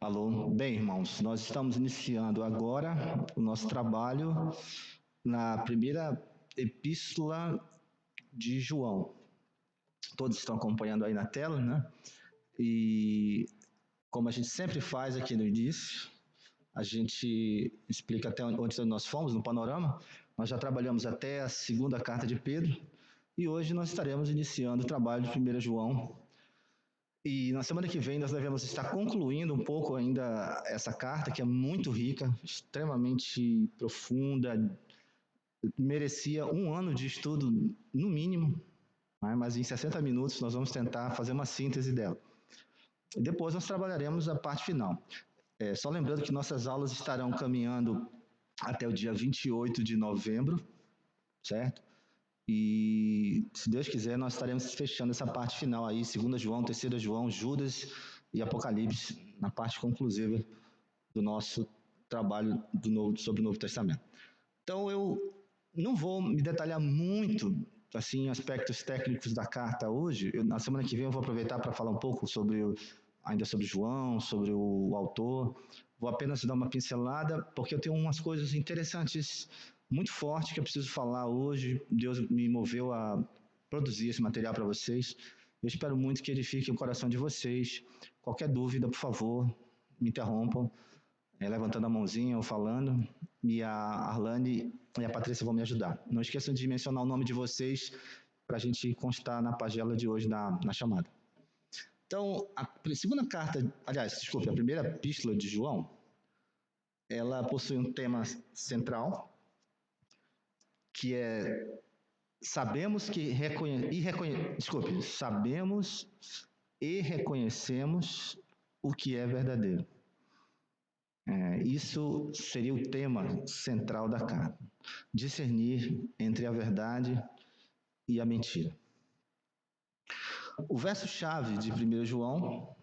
Alô? Bem, irmãos, nós estamos iniciando agora o nosso trabalho na primeira epístola de João. Todos estão acompanhando aí na tela, né? E como a gente sempre faz aqui no início, a gente explica até onde nós fomos no panorama. Nós já trabalhamos até a segunda carta de Pedro e hoje nós estaremos iniciando o trabalho de 1 João. E na semana que vem nós devemos estar concluindo um pouco ainda essa carta, que é muito rica, extremamente profunda, merecia um ano de estudo no mínimo, mas em 60 minutos nós vamos tentar fazer uma síntese dela. Depois nós trabalharemos a parte final. Só lembrando que nossas aulas estarão caminhando até o dia 28 de novembro, certo? E, se Deus quiser, nós estaremos fechando essa parte final aí, 2 João, 3 João, Judas e Apocalipse, na parte conclusiva do nosso trabalho sobre o Novo Testamento. Então, eu não vou me detalhar muito, assim, aspectos técnicos da carta hoje. Na semana que vem eu vou aproveitar para falar um pouco ainda sobre João, sobre o autor. Vou apenas dar uma pincelada, porque eu tenho umas coisas interessantes, muito fortes, que eu preciso falar hoje. Deus me moveu a produzir esse material para vocês. Eu espero muito que edifique o coração de vocês. Qualquer dúvida, por favor, me interrompam, levantando a mãozinha ou falando, e a Arlane e a Patrícia vão me ajudar. Não esqueçam de mencionar o nome de vocês para a gente constar na pagela de hoje na chamada. Então, a primeira epístola de João, ela possui um tema central, que é sabemos e reconhecemos o que é verdadeiro. Isso seria o tema central da carta. Discernir entre a verdade e a mentira. O verso-chave de 1 João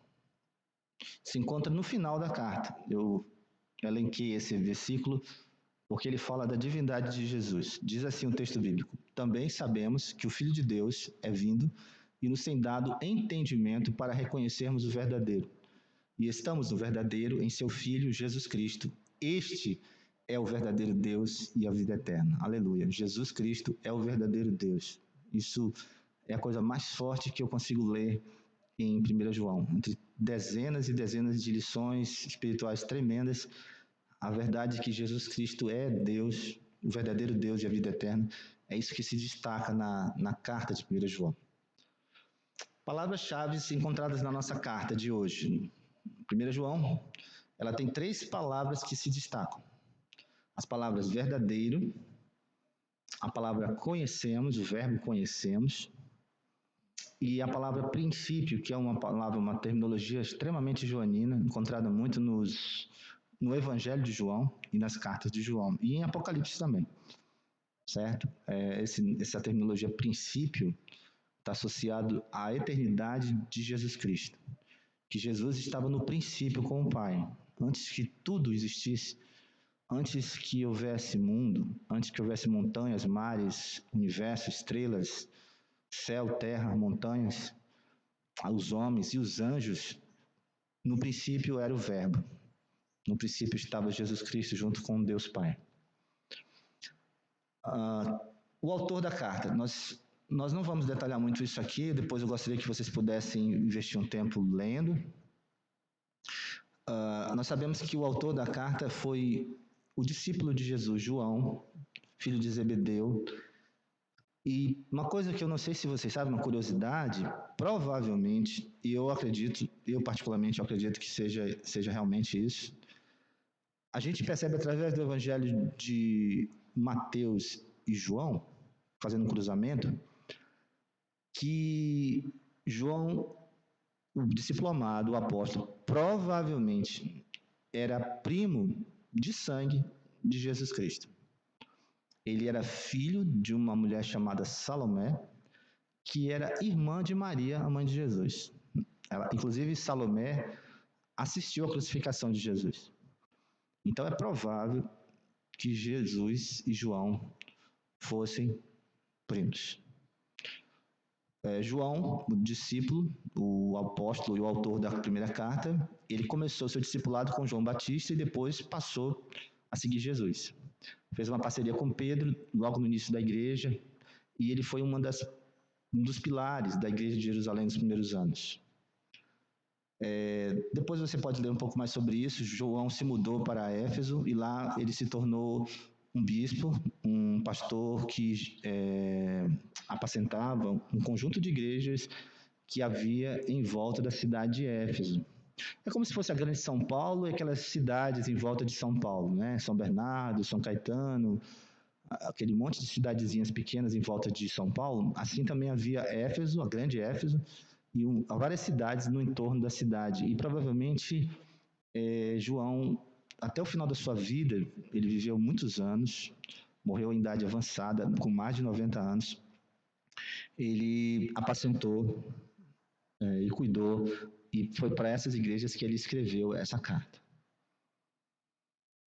se encontra no final da carta. Eu elenquei esse versículo porque ele fala da divindade de Jesus. Diz assim o texto bíblico: também sabemos que o Filho de Deus é vindo e nos tem dado entendimento para reconhecermos o verdadeiro. E estamos no verdadeiro em seu Filho Jesus Cristo. Este é o verdadeiro Deus e a vida eterna. Aleluia. Jesus Cristo é o verdadeiro Deus. Isso é a coisa mais forte que eu consigo ler em 1 João. Entre dezenas e dezenas de lições espirituais tremendas, a verdade é que Jesus Cristo é Deus, o verdadeiro Deus e a vida eterna. É isso que se destaca na carta de 1 João. Palavras-chave encontradas na nossa carta de hoje. 1 João, ela tem 3 palavras que se destacam. As palavras verdadeiro, a palavra conhecemos, o verbo conhecemos, e a palavra princípio, que é uma terminologia extremamente joanina, encontrada muito no Evangelho de João e nas cartas de João, e em Apocalipse também, certo? Essa terminologia princípio está associado à eternidade de Jesus Cristo, que Jesus estava no princípio com o Pai, antes que tudo existisse, antes que houvesse mundo, antes que houvesse montanhas, mares, universo, estrelas, céu, terra, montanhas, os homens e os anjos. No princípio era o Verbo, no princípio estava Jesus Cristo junto com Deus Pai. O autor da carta, nós não vamos detalhar muito isso aqui, depois eu gostaria que vocês pudessem investir um tempo lendo. Nós sabemos que o autor da carta foi o discípulo de Jesus, João, filho de Zebedeu. E uma coisa que eu não sei se vocês sabem, uma curiosidade, provavelmente, e eu particularmente acredito que seja realmente isso, a gente percebe através do evangelho de Mateus e João, fazendo um cruzamento, que João, o discípulo amado, o apóstolo, provavelmente era primo de sangue de Jesus Cristo. Ele era filho de uma mulher chamada Salomé, que era irmã de Maria, a mãe de Jesus. Inclusive, Salomé assistiu à crucificação de Jesus. Então, é provável que Jesus e João fossem primos. João, o discípulo, o apóstolo e o autor da primeira carta, ele começou seu discipulado com João Batista e depois passou a seguir Jesus. Fez uma parceria com Pedro logo no início da igreja e ele foi um dos pilares da igreja de Jerusalém nos primeiros anos. Depois você pode ler um pouco mais sobre isso. João se mudou para Éfeso e lá ele se tornou um bispo, um pastor que apacentava um conjunto de igrejas que havia em volta da cidade de Éfeso. É como se fosse a grande São Paulo e aquelas cidades em volta de São Paulo, né? São Bernardo, São Caetano, aquele monte de cidadezinhas pequenas em volta de São Paulo. Assim também havia Éfeso, a grande Éfeso, e várias cidades no entorno da cidade. E provavelmente João, até o final da sua vida, ele viveu muitos anos, morreu em idade avançada, com mais de 90 anos. Ele apacentou e cuidou, e foi para essas igrejas que ele escreveu essa carta.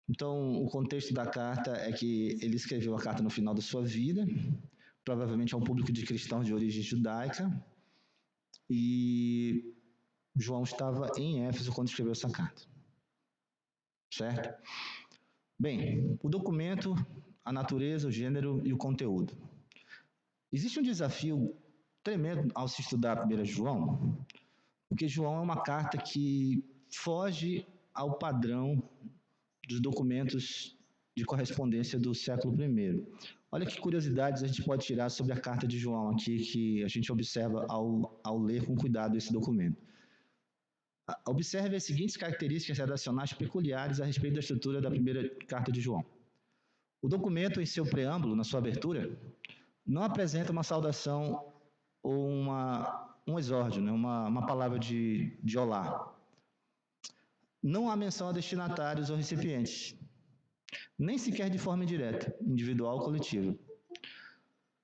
Então, o contexto da carta é que ele escreveu a carta no final da sua vida, provavelmente a um público de cristãos de origem judaica, e João estava em Éfeso quando escreveu essa carta. Certo? Bem, o documento, a natureza, o gênero e o conteúdo. Existe um desafio tremendo ao se estudar a 1 João, porque João é uma carta que foge ao padrão dos documentos de correspondência do século I. Olha que curiosidades a gente pode tirar sobre a carta de João aqui, que a gente observa ao ler com cuidado esse documento. Observe as seguintes características redacionais peculiares a respeito da estrutura da primeira carta de João. O documento, em seu preâmbulo, na sua abertura, não apresenta uma saudação ou um exórdio, né? uma palavra de olá. Não há menção a destinatários ou recipientes, nem sequer de forma indireta, individual ou coletiva.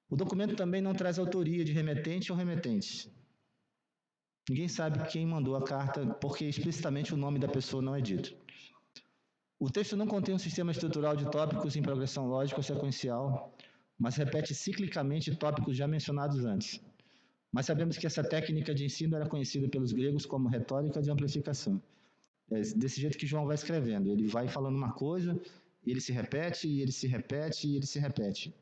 O documento também não traz autoria de remetente ou remetentes. Ninguém sabe quem mandou a carta, porque explicitamente o nome da pessoa não é dito. O texto não contém um sistema estrutural de tópicos em progressão lógica ou sequencial, mas repete ciclicamente tópicos já mencionados antes. Mas sabemos que essa técnica de ensino era conhecida pelos gregos como retórica de amplificação. É desse jeito que João vai escrevendo. Ele vai falando uma coisa, e ele se repete, e ele se repete, e ele se repete.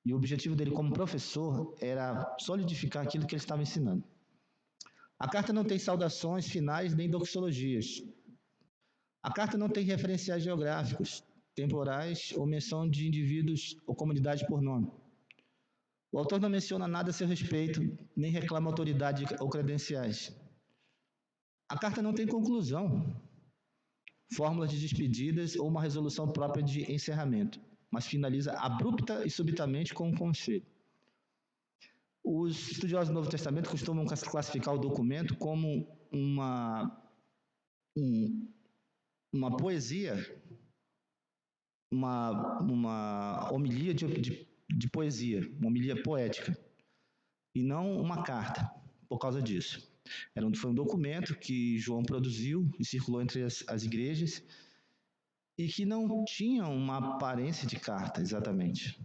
E o objetivo dele como professor era solidificar aquilo que ele estava ensinando. A carta não tem saudações finais nem doxologias. A carta não tem referenciais geográficos, temporais ou menção de indivíduos ou comunidades por nome. O autor não menciona nada a seu respeito, nem reclama autoridade ou credenciais. A carta não tem conclusão, fórmulas de despedidas ou uma resolução própria de encerramento, mas finaliza abrupta e subitamente com um conselho. Os estudiosos do Novo Testamento costumam classificar o documento como uma poesia, uma homilia de poesia, uma homilia poética, e não uma carta, por causa disso. Foi um documento que João produziu e circulou entre as igrejas e que não tinha uma aparência de carta, exatamente,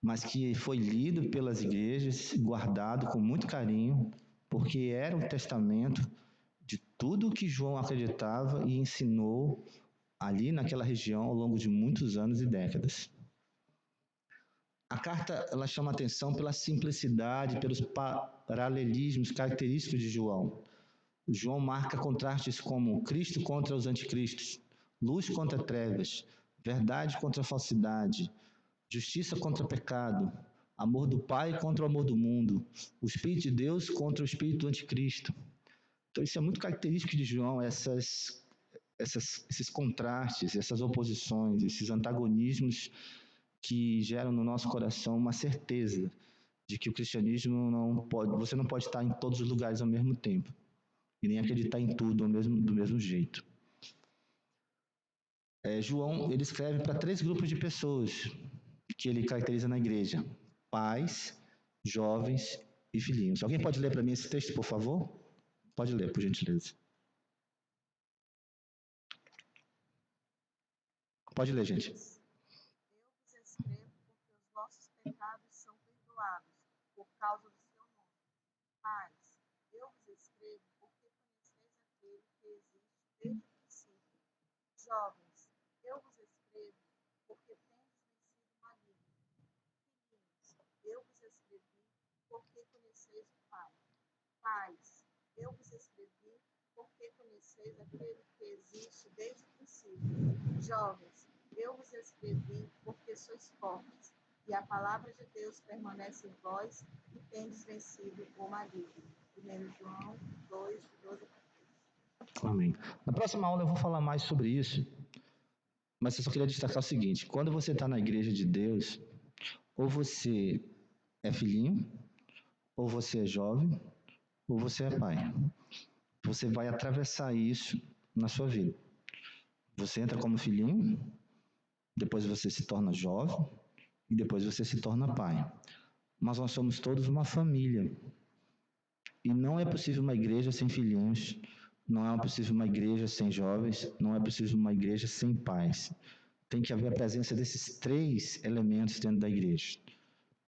mas que foi lido pelas igrejas, guardado com muito carinho, porque era um testamento de tudo o que João acreditava e ensinou ali naquela região ao longo de muitos anos e décadas. A carta ela chama atenção pela simplicidade, pelos paralelismos característicos de João. João marca contrastes como Cristo contra os anticristos, luz contra trevas, verdade contra falsidade, justiça contra pecado, amor do Pai contra o amor do mundo, o Espírito de Deus contra o Espírito do anticristo. Então isso é muito característico de João, esses contrastes, essas oposições, esses antagonismos que geram no nosso coração uma certeza de que o cristianismo você não pode estar em todos os lugares ao mesmo tempo e nem acreditar em tudo do mesmo jeito. João ele escreve para 3 grupos de pessoas que ele caracteriza na igreja: pais, jovens e filhinhos. Alguém pode ler para mim esse texto, por favor? Pode ler, por gentileza. Pode ler, gente. Eu vos escrevo porque os vossos pecados são perdoados por causa do seu nome. Pais, eu vos escrevo porque conheceis aquele que existe desde o princípio. Jovens, eu vos escrevo porque tendes vencido o maligno. Filhinhos, eu vos escrevi porque conheceis o Pai. Pais, eu vos escrevi porque conheceis aquele que existe desde o princípio. Jovens, eu vos escrevi porque sois fortes, e a palavra de Deus permanece em vós e tendes vencido o maligno. 1 João 2, 12 a 14. Amém. Na próxima aula eu vou falar mais sobre isso, mas eu só queria destacar o seguinte: quando você está na igreja de Deus, ou você é filhinho, ou você é jovem, ou você é pai. Você vai atravessar isso na sua vida. Você entra como filhinho, depois você se torna jovem e depois você se torna pai. Mas nós somos todos uma família. E não é possível uma igreja sem filhinhos, não é possível uma igreja sem jovens, não é possível uma igreja sem pais. Tem que haver a presença desses três elementos dentro da igreja.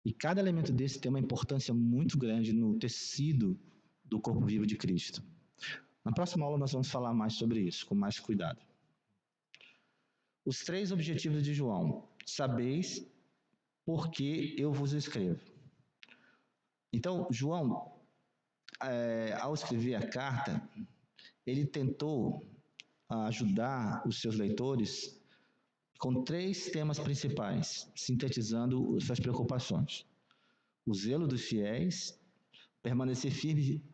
E cada elemento desse tem uma importância muito grande no tecido do corpo vivo de Cristo. Na próxima aula nós vamos falar mais sobre isso, com mais cuidado. Os três objetivos de João. Sabeis por que eu vos escrevo. Então, João, ao escrever a carta, ele tentou ajudar os seus leitores com três temas principais, sintetizando suas preocupações: o zelo dos fiéis, permanecer firme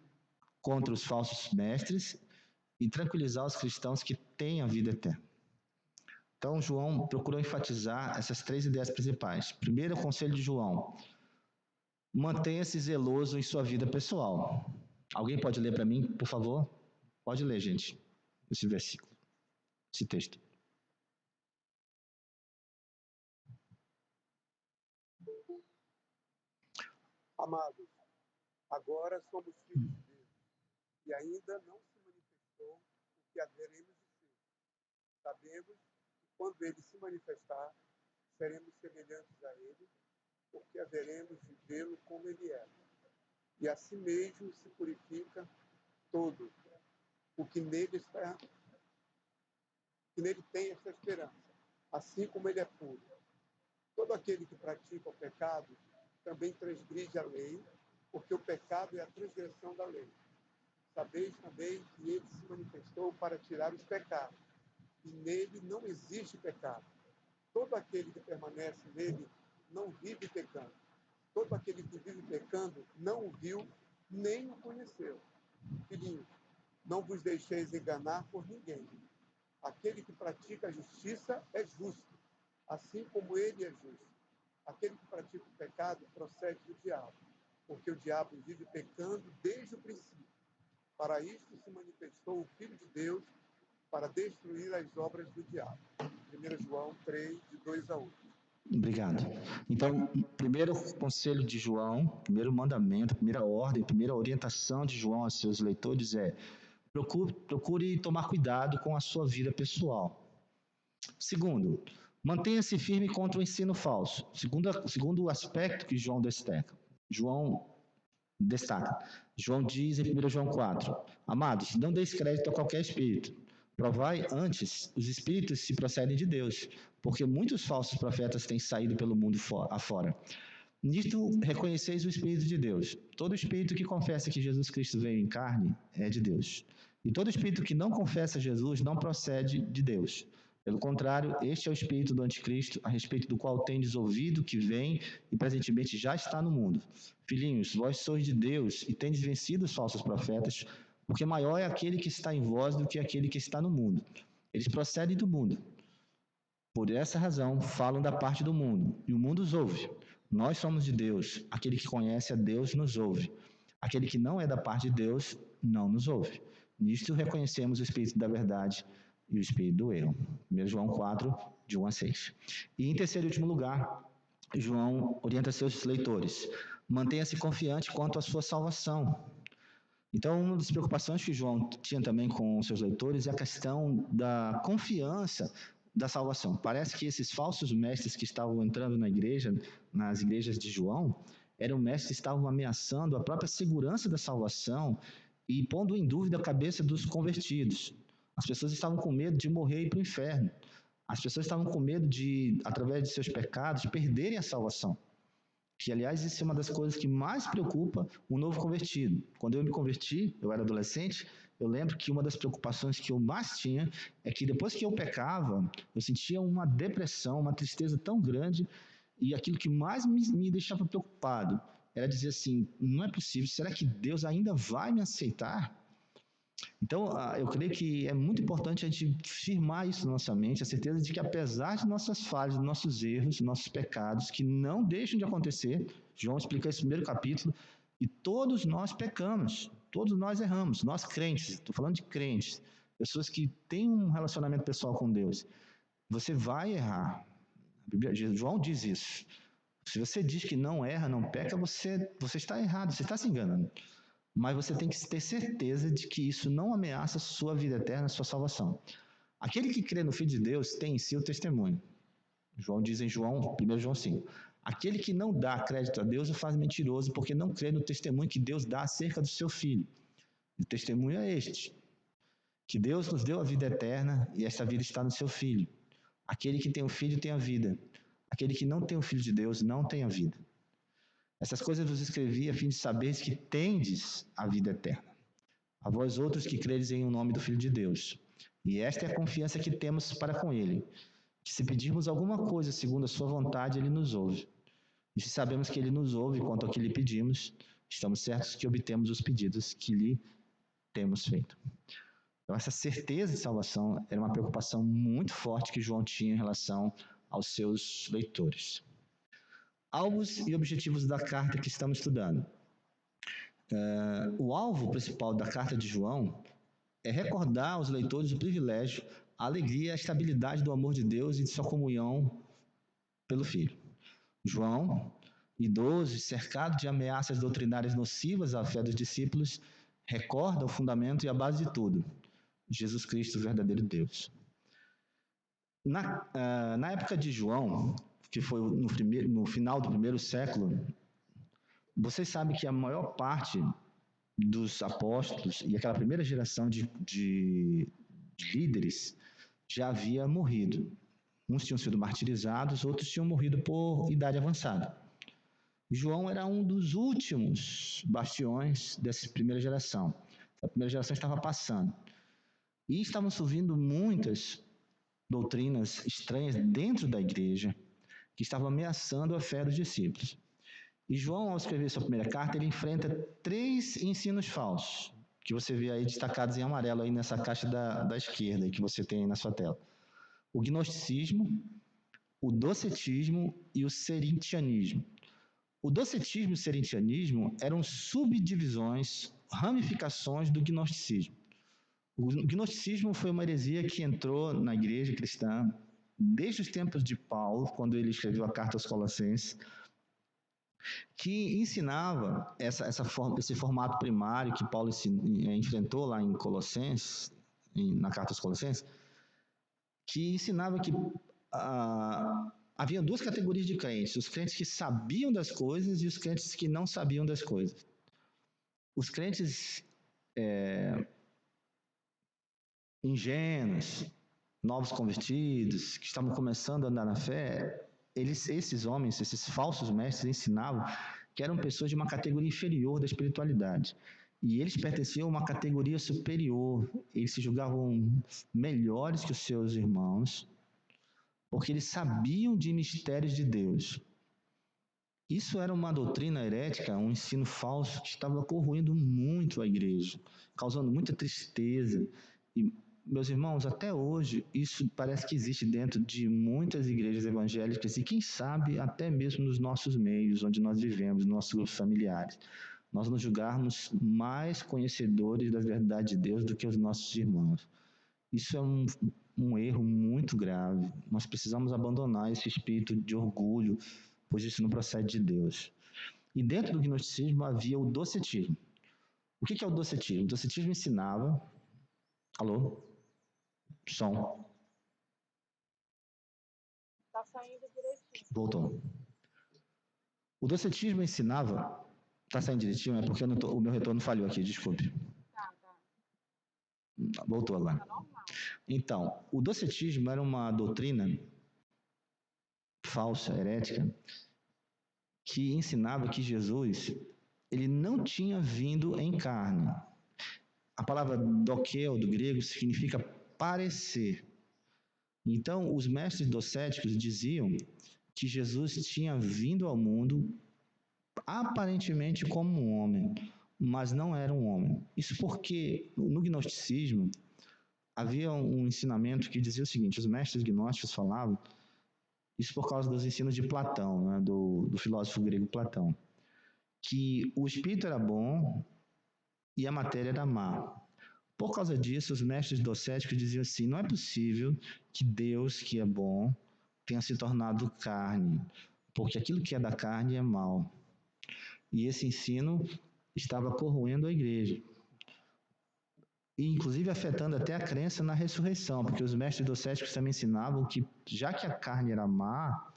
contra os falsos mestres e tranquilizar os cristãos que têm a vida eterna. Então, João procurou enfatizar essas três ideias principais. Primeiro, o conselho de João: mantenha-se zeloso em sua vida pessoal. Alguém pode ler para mim, por favor? Pode ler, gente, esse versículo, esse texto. Amados, agora somos filhos de Deus, e ainda não se manifestou o que haveremos de ser. Sabemos que quando ele se manifestar, seremos semelhantes a ele, porque haveremos de vê-lo como ele é. E assim mesmo se purifica todo o que nele está, que nele tem essa esperança, assim como ele é puro. Todo aquele que pratica o pecado também transgride a lei, porque o pecado é a transgressão da lei. Sabeis também que ele se manifestou para tirar os pecados, e nele não existe pecado. Todo aquele que permanece nele não vive pecando. Todo aquele que vive pecando não o viu, nem o conheceu. Filhinhos, não vos deixeis enganar por ninguém. Aquele que pratica a justiça é justo, assim como ele é justo. Aquele que pratica o pecado procede do diabo, porque o diabo vive pecando desde o princípio. Para isto se manifestou o Filho de Deus, para destruir as obras do diabo. 1 João 3, de 2 a 8. Obrigado. Então, primeiro conselho de João, primeiro mandamento, primeira ordem, primeira orientação de João aos seus leitores é: procure tomar cuidado com a sua vida pessoal. Segundo, mantenha-se firme contra o ensino falso. Segundo aspecto que João destaca. João diz em 1 João 4: Amados, não deis crédito a qualquer espírito. Provai antes os espíritos se procedem de Deus, porque muitos falsos profetas têm saído pelo mundo afora. Nisto reconheceis o Espírito de Deus. Todo espírito que confessa que Jesus Cristo veio em carne é de Deus. E todo espírito que não confessa Jesus não procede de Deus. Pelo contrário, este é o espírito do anticristo, a respeito do qual tendes ouvido que vem e presentemente já está no mundo. Filhinhos, vós sois de Deus e tendes vencido os falsos profetas, porque maior é aquele que está em vós do que aquele que está no mundo. Eles procedem do mundo. Por essa razão, falam da parte do mundo, e o mundo os ouve. Nós somos de Deus. Aquele que conhece a Deus nos ouve. Aquele que não é da parte de Deus não nos ouve. Nisto reconhecemos o Espírito da verdade e o Espírito do erro. 1 João 4, de 1 a 6. E em terceiro e último lugar, João orienta seus leitores: mantenha-se confiante quanto à sua salvação. Então, uma das preocupações que João tinha também com seus leitores é a questão da confiança da salvação. Parece que esses falsos mestres que estavam entrando na igreja, nas igrejas de João, eram mestres que estavam ameaçando a própria segurança da salvação e pondo em dúvida a cabeça dos convertidos. As pessoas estavam com medo de morrer e ir para o inferno. As pessoas estavam com medo de, através de seus pecados, perderem a salvação. Que, aliás, isso é uma das coisas que mais preocupa um novo convertido. Quando eu me converti, eu era adolescente, eu lembro que uma das preocupações que eu mais tinha é que depois que eu pecava, eu sentia uma depressão, uma tristeza tão grande, e aquilo que mais me deixava preocupado era dizer assim, não é possível, será que Deus ainda vai me aceitar? Então, eu creio que é muito importante a gente firmar isso na nossa mente, a certeza de que apesar de nossas falhas, nossos erros, nossos pecados, que não deixam de acontecer, João explica isso no primeiro capítulo, e todos nós pecamos, todos nós erramos, nós crentes, estou falando de crentes, pessoas que têm um relacionamento pessoal com Deus, você vai errar. João diz isso. Se você diz que não erra, não peca, você está errado, você está se enganando. Mas você tem que ter certeza de que isso não ameaça a sua vida eterna, a sua salvação. Aquele que crê no Filho de Deus tem em si o testemunho. João diz em 1 João 5. Aquele que não dá crédito a Deus o faz mentiroso, porque não crê no testemunho que Deus dá acerca do seu Filho. O testemunho é este, que Deus nos deu a vida eterna e esta vida está no seu Filho. Aquele que tem o Filho tem a vida. Aquele que não tem o Filho de Deus não tem a vida. Essas coisas vos escrevi a fim de saberes que tendes a vida eterna. A vós outros que credes em o nome do Filho de Deus. E esta é a confiança que temos para com Ele, que se pedirmos alguma coisa segundo a sua vontade, Ele nos ouve. E se sabemos que Ele nos ouve quanto ao que lhe pedimos, estamos certos que obtemos os pedidos que lhe temos feito. Então, essa certeza de salvação era uma preocupação muito forte que João tinha em relação aos seus leitores. Alvos e objetivos da carta que estamos estudando. O alvo principal da carta de João é recordar aos leitores o privilégio, a alegria, a estabilidade do amor de Deus e de sua comunhão pelo Filho. João, idoso e cercado de ameaças doutrinárias nocivas à fé dos discípulos, recorda o fundamento e a base de tudo, Jesus Cristo, o verdadeiro Deus. Na época de João, que foi no final do primeiro século, vocês sabem que a maior parte dos apóstolos e aquela primeira geração de líderes já havia morrido. Uns tinham sido martirizados, outros tinham morrido por idade avançada. João era um dos últimos bastiões dessa primeira geração. A primeira geração estava passando. E estavam surgindo muitas doutrinas estranhas dentro da igreja que estavam ameaçando a fé dos discípulos. E João, ao escrever sua primeira carta, ele enfrenta 3 ensinos falsos, que você vê aí destacados em amarelo aí nessa caixa da esquerda, que você tem aí na sua tela. O gnosticismo, o docetismo e o serintianismo. O docetismo e o serintianismo eram subdivisões, ramificações do gnosticismo. O gnosticismo foi uma heresia que entrou na igreja cristã desde os tempos de Paulo, quando ele escreveu a carta aos Colossenses, que ensinava esse formato primário que Paulo enfrentou lá em Colossenses, na carta aos Colossenses, que ensinava que havia 2 categorias de crentes, os crentes que sabiam das coisas e os crentes que não sabiam das coisas. Os crentes ingênuos, novos convertidos, que estavam começando a andar na fé, esses homens, esses falsos mestres ensinavam que eram pessoas de uma categoria inferior da espiritualidade. E eles pertenciam a uma categoria superior, eles se julgavam melhores que os seus irmãos, porque eles sabiam de mistérios de Deus. Isso era uma doutrina herética, um ensino falso que estava corroendo muito a igreja, causando muita tristeza. E, meus irmãos, até hoje, isso parece que existe dentro de muitas igrejas evangélicas e, quem sabe, até mesmo nos nossos meios, onde nós vivemos, nos nossos grupos familiares. Nós nos julgarmos mais conhecedores da verdade de Deus do que os nossos irmãos. Isso é um erro muito grave. Nós precisamos abandonar esse espírito de orgulho, pois isso não procede de Deus. E dentro do gnosticismo havia o docetismo. O que é o docetismo? O docetismo ensinava... Alô? Som. Está saindo direitinho. Voltou. O docetismo ensinava... Tá saindo direitinho? É porque o meu retorno falhou aqui, desculpe. Tá. Voltou agora. Tá normal. Então, o docetismo era uma doutrina falsa, herética, que ensinava que Jesus, ele não tinha vindo em carne. A palavra doqueo, do grego, significa parecer. Então, os mestres docéticos diziam que Jesus tinha vindo ao mundo aparentemente como um homem, mas não era um homem. Isso porque no gnosticismo havia um ensinamento que dizia o seguinte: os mestres gnósticos falavam, isso por causa dos ensinos de Platão, né, do filósofo grego Platão, que o espírito era bom e a matéria era má. Por causa disso, os mestres docéticos diziam assim: não é possível que Deus, que é bom, tenha se tornado carne, porque aquilo que é da carne é mal. E esse ensino estava corroendo a igreja, e inclusive afetando até a crença na ressurreição, porque os mestres docéticos também ensinavam que, já que a carne era má,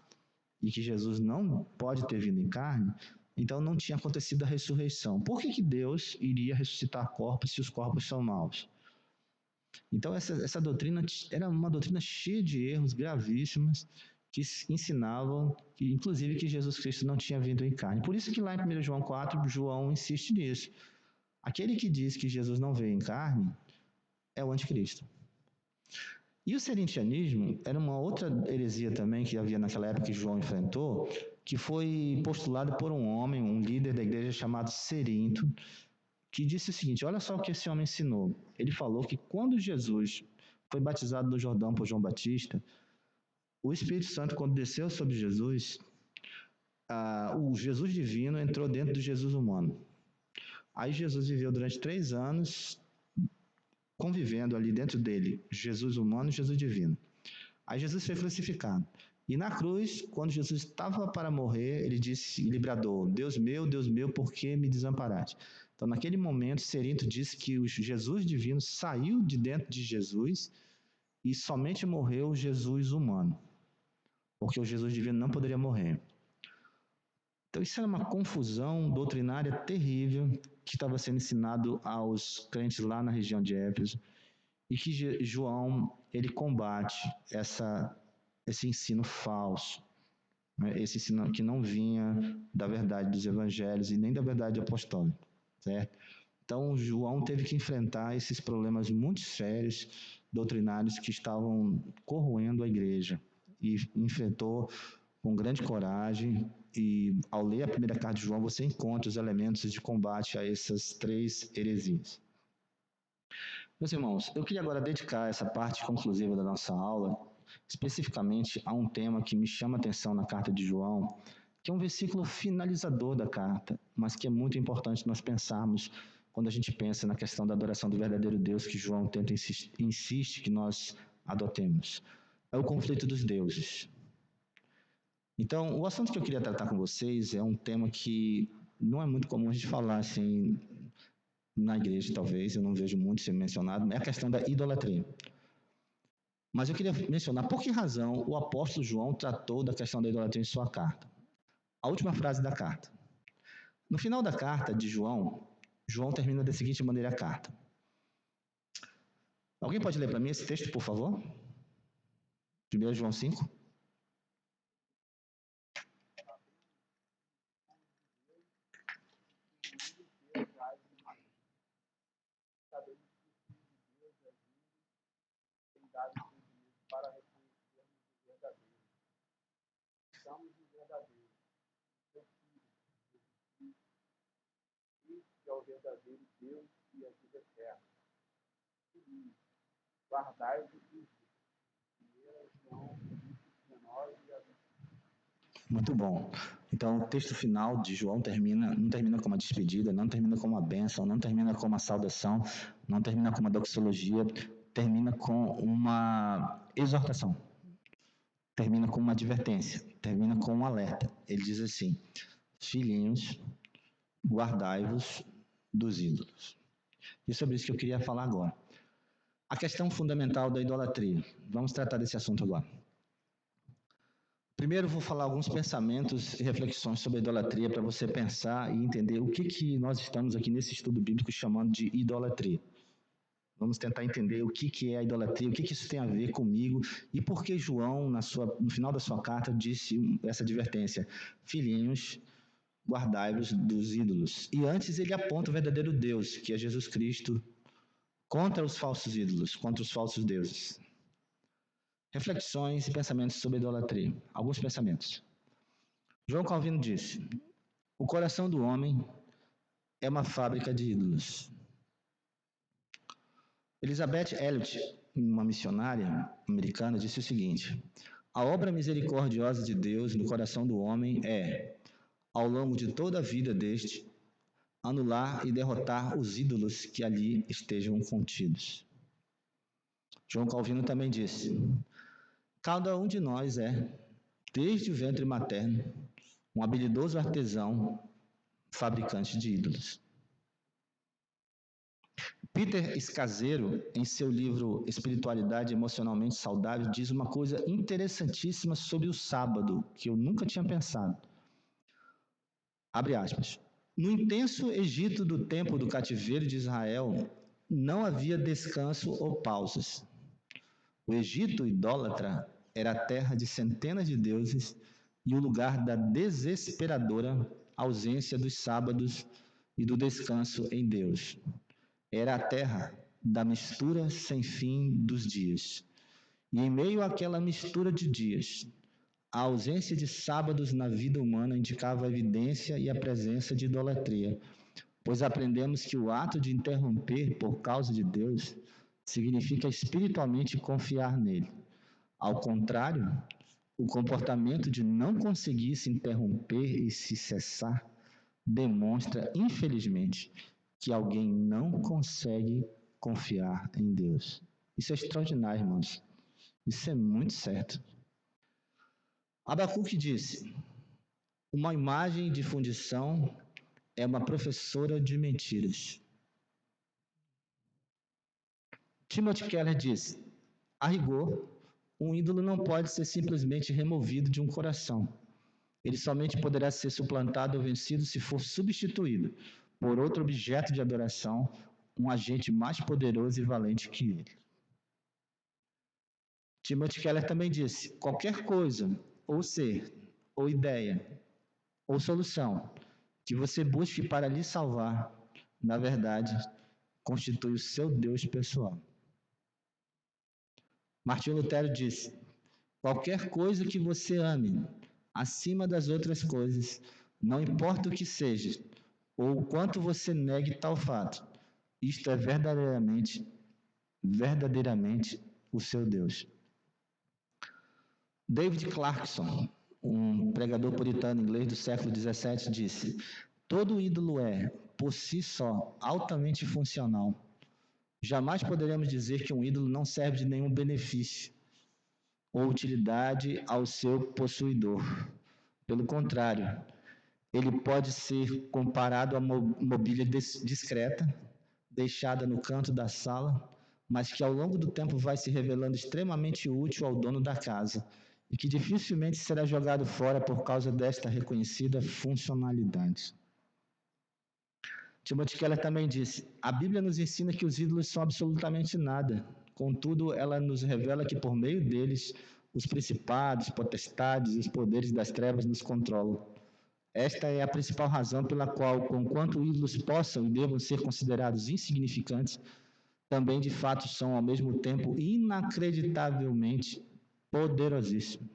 e que Jesus não pode ter vindo em carne, então não tinha acontecido a ressurreição. Por que Deus iria ressuscitar corpos se os corpos são maus? Então essa doutrina era uma doutrina cheia de erros gravíssimos, que ensinavam, inclusive, que Jesus Cristo não tinha vindo em carne. Por isso que lá em 1 João 4, João insiste nisso. Aquele que diz que Jesus não veio em carne é o anticristo. E o serentianismo era uma outra heresia também que havia naquela época que João enfrentou, que foi postulado por um homem, um líder da igreja chamado Cerinto, que disse o seguinte: olha só o que esse homem ensinou. Ele falou que quando Jesus foi batizado no Jordão por João Batista, o Espírito Santo, quando desceu sobre Jesus, o Jesus divino entrou dentro do Jesus humano. Aí Jesus viveu durante 3 anos convivendo ali dentro dele, Jesus humano e Jesus divino. Aí Jesus foi crucificado. E na cruz, quando Jesus estava para morrer, ele disse, ele bradou: Deus meu, por que me desamparaste? Então, naquele momento, Cerinto disse que o Jesus divino saiu de dentro de Jesus e somente morreu o Jesus humano, porque o Jesus divino não poderia morrer. Então, isso era uma confusão doutrinária terrível que estava sendo ensinado aos crentes lá na região de Éfeso, e que João, ele combate esse ensino falso, né? Esse ensino que não vinha da verdade dos evangelhos e nem da verdade apostólica, certo? Então, João teve que enfrentar esses problemas muito sérios, doutrinários, que estavam corroendo a igreja, e enfrentou com grande coragem. E ao ler a primeira carta de João, você encontra os elementos de combate a essas 3 heresias. Meus irmãos, eu queria agora dedicar essa parte conclusiva da nossa aula especificamente a um tema que me chama a atenção na carta de João, que é um versículo finalizador da carta, mas que é muito importante nós pensarmos quando a gente pensa na questão da adoração do verdadeiro Deus que João insiste que nós adotemos. É o conflito dos deuses. Então, o assunto que eu queria tratar com vocês é um tema que não é muito comum a gente falar assim na igreja, talvez, eu não vejo muito ser mencionado, é a questão da idolatria. Mas eu queria mencionar por que razão o apóstolo João tratou da questão da idolatria em sua carta. A última frase da carta. No final da carta de João, João termina da seguinte maneira a carta. Alguém pode ler para mim esse texto, por favor? 1 João 5. Para reconhecermos o verdadeiro. Estamos no verdadeiro. Seu Filho, Jesus Cristo. Este é o verdadeiro Deus e a vida eterna. Guardai-vos disso. 1 João 19 a 20. Muito bom. Então, o texto final de João não termina com uma despedida, não termina com uma bênção, não termina com uma saudação, não termina com uma doxologia, termina com uma exortação, termina com uma advertência, termina com um alerta. Ele diz assim: filhinhos, guardai-vos dos ídolos. E é sobre isso que eu queria falar agora. A questão fundamental da idolatria. Vamos tratar desse assunto agora. Primeiro, vou falar alguns pensamentos e reflexões sobre a idolatria para você pensar e entender o que nós estamos aqui nesse estudo bíblico chamando de idolatria. Vamos tentar entender o que é a idolatria, o que isso tem a ver comigo e por que João, no final da sua carta, disse essa advertência: filhinhos, guardai-vos dos ídolos. E antes ele aponta o verdadeiro Deus, que é Jesus Cristo, contra os falsos ídolos, contra os falsos deuses. Reflexões e pensamentos sobre a idolatria. Alguns pensamentos. João Calvino disse: o coração do homem é uma fábrica de ídolos. Elizabeth Elliot, uma missionária americana, disse o seguinte: a obra misericordiosa de Deus no coração do homem é, ao longo de toda a vida deste, anular e derrotar os ídolos que ali estejam contidos. João Calvino também disse: cada um de nós é, desde o ventre materno, um habilidoso artesão fabricante de ídolos. Peter Scazzero, em seu livro Espiritualidade Emocionalmente Saudável, diz uma coisa interessantíssima sobre o sábado, que eu nunca tinha pensado. Abre aspas. No intenso Egito do tempo do cativeiro de Israel, não havia descanso ou pausas. O Egito idólatra era a terra de centenas de deuses e o lugar da desesperadora ausência dos sábados e do descanso em Deus. Era a terra da mistura sem fim dos dias. E em meio àquela mistura de dias, a ausência de sábados na vida humana indicava a evidência e a presença de idolatria, pois aprendemos que o ato de interromper por causa de Deus significa espiritualmente confiar nele. Ao contrário, o comportamento de não conseguir se interromper e se cessar demonstra, infelizmente, que alguém não consegue confiar em Deus. Isso é extraordinário, irmãos. Isso é muito certo. Abacuque disse: uma imagem de fundição é uma professora de mentiras. Timothy Keller disse: a rigor, um ídolo não pode ser simplesmente removido de um coração. Ele somente poderá ser suplantado ou vencido se for substituído por outro objeto de adoração, um agente mais poderoso e valente que ele. Timothy Keller também disse: qualquer coisa, ou ser, ou ideia, ou solução que você busque para lhe salvar, na verdade, constitui o seu Deus pessoal. Martinho Lutero disse: qualquer coisa que você ame acima das outras coisas, não importa o que seja, ou o quanto você negue tal fato, isto é verdadeiramente o seu Deus. David Clarkson, um pregador puritano inglês do século XVII, disse: todo ídolo é, por si só, altamente funcional. Jamais poderemos dizer que um ídolo não serve de nenhum benefício ou utilidade ao seu possuidor. Pelo contrário, ele pode ser comparado a mobília discreta, deixada no canto da sala, mas que ao longo do tempo vai se revelando extremamente útil ao dono da casa e que dificilmente será jogado fora por causa desta reconhecida funcionalidade. Timothy Keller também disse: a Bíblia nos ensina que os ídolos são absolutamente nada. Contudo, ela nos revela que por meio deles, os principados, potestades e os poderes das trevas nos controlam. Esta é a principal razão pela qual, conquanto ídolos possam e devam ser considerados insignificantes, também de fato são ao mesmo tempo inacreditavelmente poderosíssimos.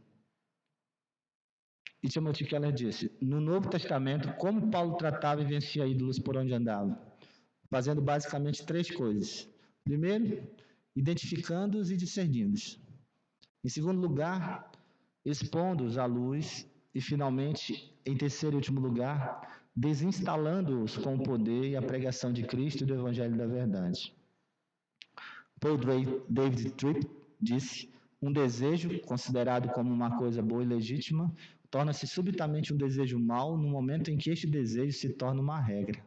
E Timothy Keller disse: no Novo Testamento, como Paulo tratava e vencia ídolos por onde andava? Fazendo basicamente 3 coisas. Primeiro, identificando-os e discernindo-os. Em segundo lugar, expondo-os à luz. E, finalmente, em terceiro e último lugar, desinstalando-os com o poder e a pregação de Cristo e do Evangelho da Verdade. Paul David Tripp disse: um desejo, considerado como uma coisa boa e legítima, torna-se subitamente um desejo mau no momento em que este desejo se torna uma regra.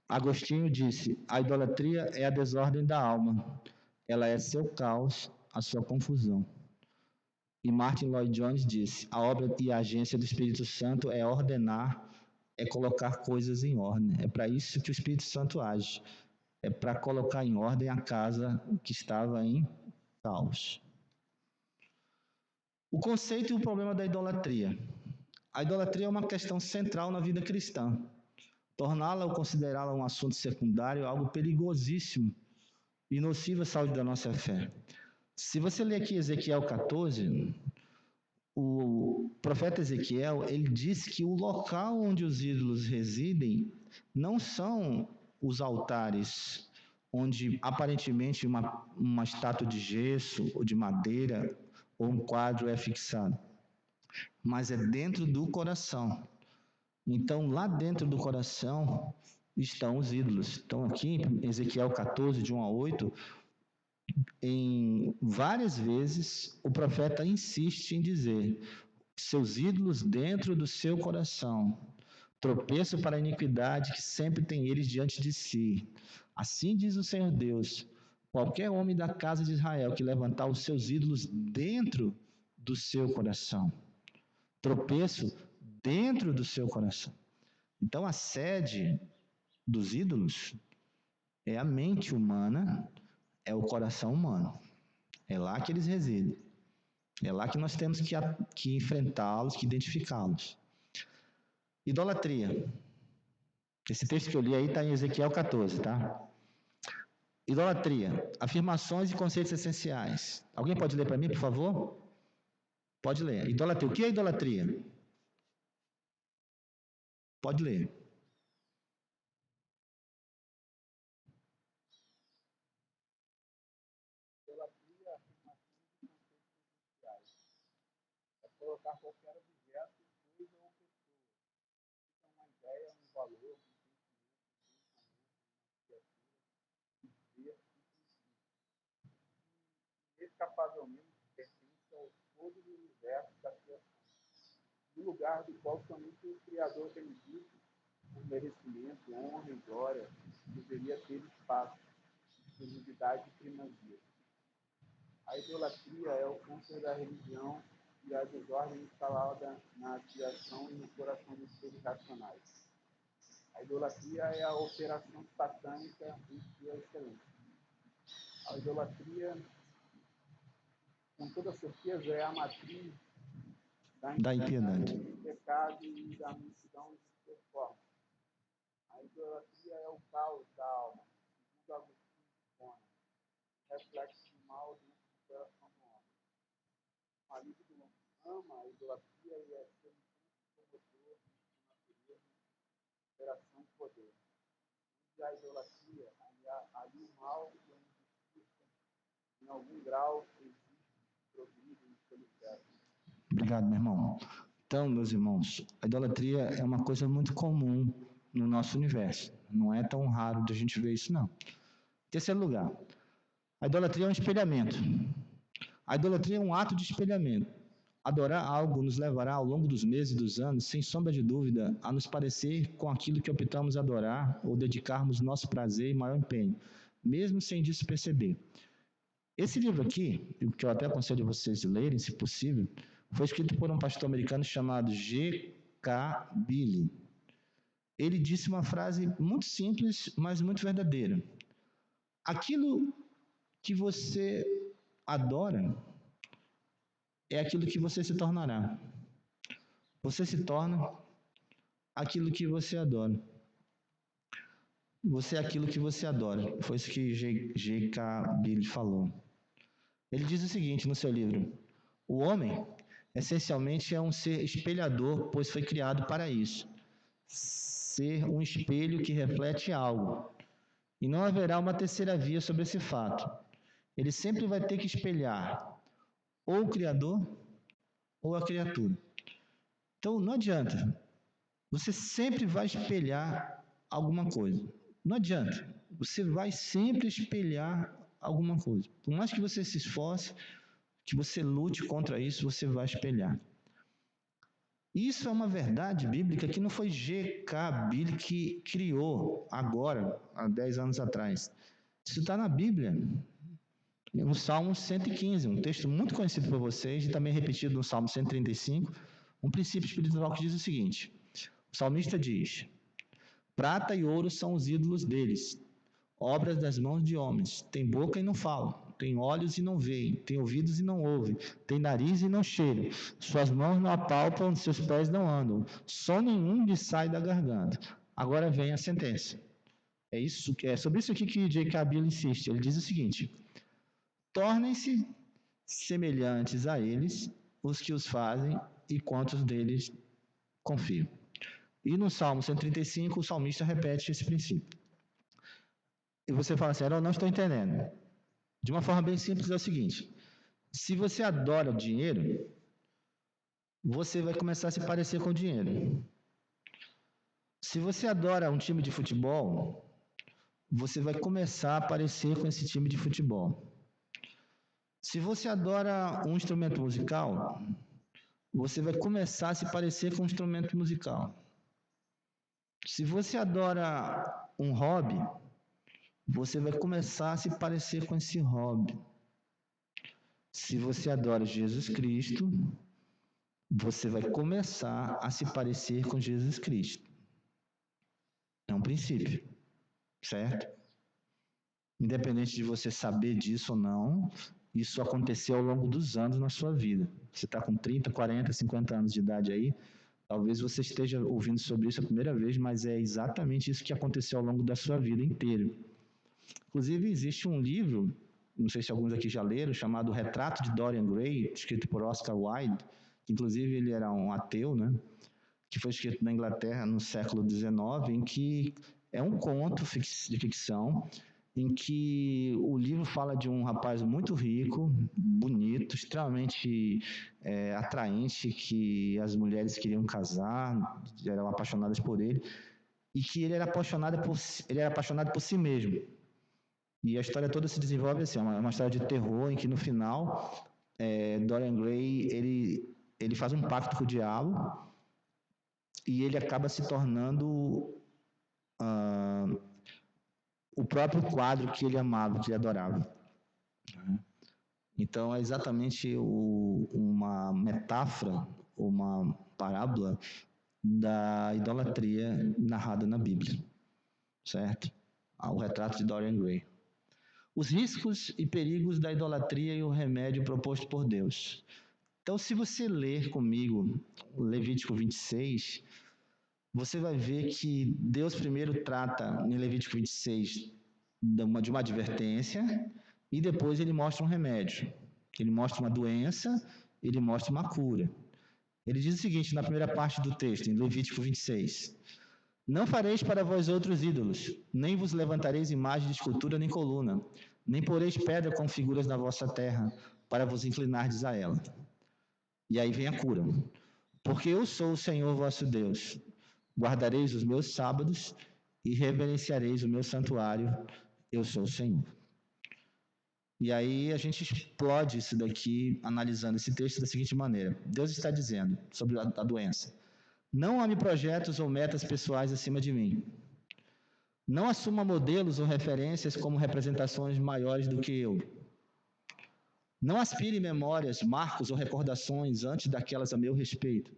Agostinho disse: a idolatria é a desordem da alma. Ela é seu caos, a sua confusão. E Martin Lloyd Jones disse: a obra e a agência do Espírito Santo é ordenar, é colocar coisas em ordem. É para isso que o Espírito Santo age. É para colocar em ordem a casa que estava em caos. O conceito e o problema da idolatria. A idolatria é uma questão central na vida cristã. Torná-la ou considerá-la um assunto secundário é algo perigosíssimo e nocivo à saúde da nossa fé. Se você ler aqui Ezequiel 14, o profeta Ezequiel, ele diz que o local onde os ídolos residem não são os altares onde aparentemente uma estátua de gesso ou de madeira ou um quadro é fixado, mas é dentro do coração. Então, lá dentro do coração estão os ídolos. Então, aqui em Ezequiel 14, de 1 a 8, em várias vezes o profeta insiste em dizer: seus ídolos dentro do seu coração, tropeço para a iniquidade que sempre tem eles diante de si. Assim diz o Senhor Deus: qualquer homem da casa de Israel que levantar os seus ídolos dentro do seu coração, tropeço dentro do seu coração. Então, a sede dos ídolos é a mente humana, é o coração humano. É lá que eles residem. É lá que nós temos que enfrentá-los, que identificá-los. Idolatria. Esse texto que eu li aí está em Ezequiel 14, tá? Idolatria. Afirmações e conceitos essenciais. Alguém pode ler para mim, por favor? Pode ler. Idolatria. O que é idolatria? Pode ler. Idolatria, afirmações e conceitos essenciais. É colocar qualquer objeto, coisa ou pessoa. Isso é uma ideia, um valor, um sentimento, um pensamento, uma criatura, um ser, inescapavelmente pertence ao todo do universo da criação. No lugar do qual somente o Criador tem dito, por merecimento, honra e glória, deveria ter espaço, exclusividade e primazia. A idolatria é o câncer da religião e a desordem instalada na criação e no coração dos seres racionais. A idolatria é a operação satânica em sua excelência. A idolatria, com toda certeza, é a matriz Da impiedade. do pecado e da multidão de performance. A idolatria é o caos da alma, segundo Agostinho de Hipona, reflexo do mal dentro do coração do homem. O maligno ama a idolatria e é seu intenso promotor de natureza, operação e poder. Onde há idolatria, ali o mal e a injustiça, em algum grau, existe, progridem e proliferam. Obrigado, meu irmão. Então, meus irmãos, a idolatria é uma coisa muito comum no nosso universo. Não é tão raro de a gente ver isso, não. Terceiro lugar, a idolatria é um espelhamento. A idolatria é um ato de espelhamento. Adorar algo nos levará ao longo dos meses e dos anos, sem sombra de dúvida, a nos parecer com aquilo que optamos adorar ou dedicarmos nosso prazer e maior empenho, mesmo sem disso perceber. Esse livro aqui, que eu até aconselho vocês a lerem, se possível, foi escrito por um pastor americano chamado G.K. Billy. Ele disse uma frase muito simples, mas muito verdadeira. Aquilo que você adora é aquilo que você se tornará. Você se torna aquilo que você adora. Você é aquilo que você adora. Foi isso que G.K. Billy falou. Ele diz o seguinte no seu livro: o homem, essencialmente, é um ser espelhador, pois foi criado para isso. Ser um espelho que reflete algo. E não haverá uma terceira via sobre esse fato. Ele sempre vai ter que espelhar ou o Criador ou a criatura. Então, não adianta. Você sempre vai espelhar alguma coisa. Não adianta. Você vai sempre espelhar alguma coisa. Por mais que você se esforce, que você lute contra isso, você vai espelhar. Isso é uma verdade bíblica que não foi G.K. Billy que criou agora, há 10 anos atrás. Isso está na Bíblia. No Salmo 115, um texto muito conhecido por vocês e também repetido no Salmo 135, um princípio espiritual que diz o seguinte: o salmista diz: prata e ouro são os ídolos deles, obras das mãos de homens. Tem boca e não falam, tem olhos e não veem, tem ouvidos e não ouvem, tem nariz e não cheiram, suas mãos não apalpam, seus pés não andam, som nenhum lhe sai da garganta. Agora vem a sentença. É sobre isso aqui que J.K. Bill insiste. Ele diz o seguinte: tornem-se semelhantes a eles os que os fazem e quantos deles confiam. E no Salmo 135, o salmista repete esse princípio. E você fala assim: eu não estou entendendo. De uma forma bem simples é o seguinte: se você adora dinheiro, você vai começar a se parecer com dinheiro. Se você adora um time de futebol, você vai começar a parecer com esse time de futebol. Se você adora um instrumento musical, você vai começar a se parecer com um instrumento musical. Se você adora um hobby, você vai começar a se parecer com esse hobby. Se você adora Jesus Cristo, você vai começar a se parecer com Jesus Cristo. É um princípio, certo? Independente de você saber disso ou não, isso aconteceu ao longo dos anos na sua vida. Você está com 30, 40, 50 anos de idade aí, talvez você esteja ouvindo sobre isso a primeira vez, mas é exatamente isso que aconteceu ao longo da sua vida inteira. Inclusive, existe um livro, não sei se alguns aqui já leram, chamado Retrato de Dorian Gray, escrito por Oscar Wilde, que inclusive ele era um ateu, né? Que foi escrito na Inglaterra no século XIX, em que é um conto de ficção, em que o livro fala de um rapaz muito rico, bonito, extremamente atraente, que as mulheres queriam casar, eram apaixonadas por ele, e que ele era apaixonado por si mesmo. E a história toda se desenvolve assim, é uma história de terror, em que no final, Dorian Gray, ele faz um pacto com o diabo, e ele acaba se tornando o próprio quadro que ele amava, que ele adorava. Então é exatamente uma metáfora, uma parábola da idolatria narrada na Bíblia, certo? O retrato de Dorian Gray. Os riscos e perigos da idolatria e o remédio proposto por Deus. Então, se você ler comigo Levítico 26, você vai ver que Deus primeiro trata em Levítico 26 de uma advertência e depois ele mostra um remédio. Ele mostra uma doença, ele mostra uma cura. Ele diz o seguinte na primeira parte do texto, em Levítico 26: não fareis para vós outros ídolos, nem vos levantareis imagem de escultura nem coluna, nem poreis pedra com figuras na vossa terra, para vos inclinardes a ela. E aí vem a cura. Porque eu sou o Senhor vosso Deus. Guardareis os meus sábados e reverenciareis o meu santuário. Eu sou o Senhor. E aí a gente explode isso daqui, analisando esse texto da seguinte maneira. Deus está dizendo sobre a doença: não ame projetos ou metas pessoais acima de mim. Não assuma modelos ou referências como representações maiores do que eu. Não aspire memórias, marcos ou recordações antes daquelas a meu respeito.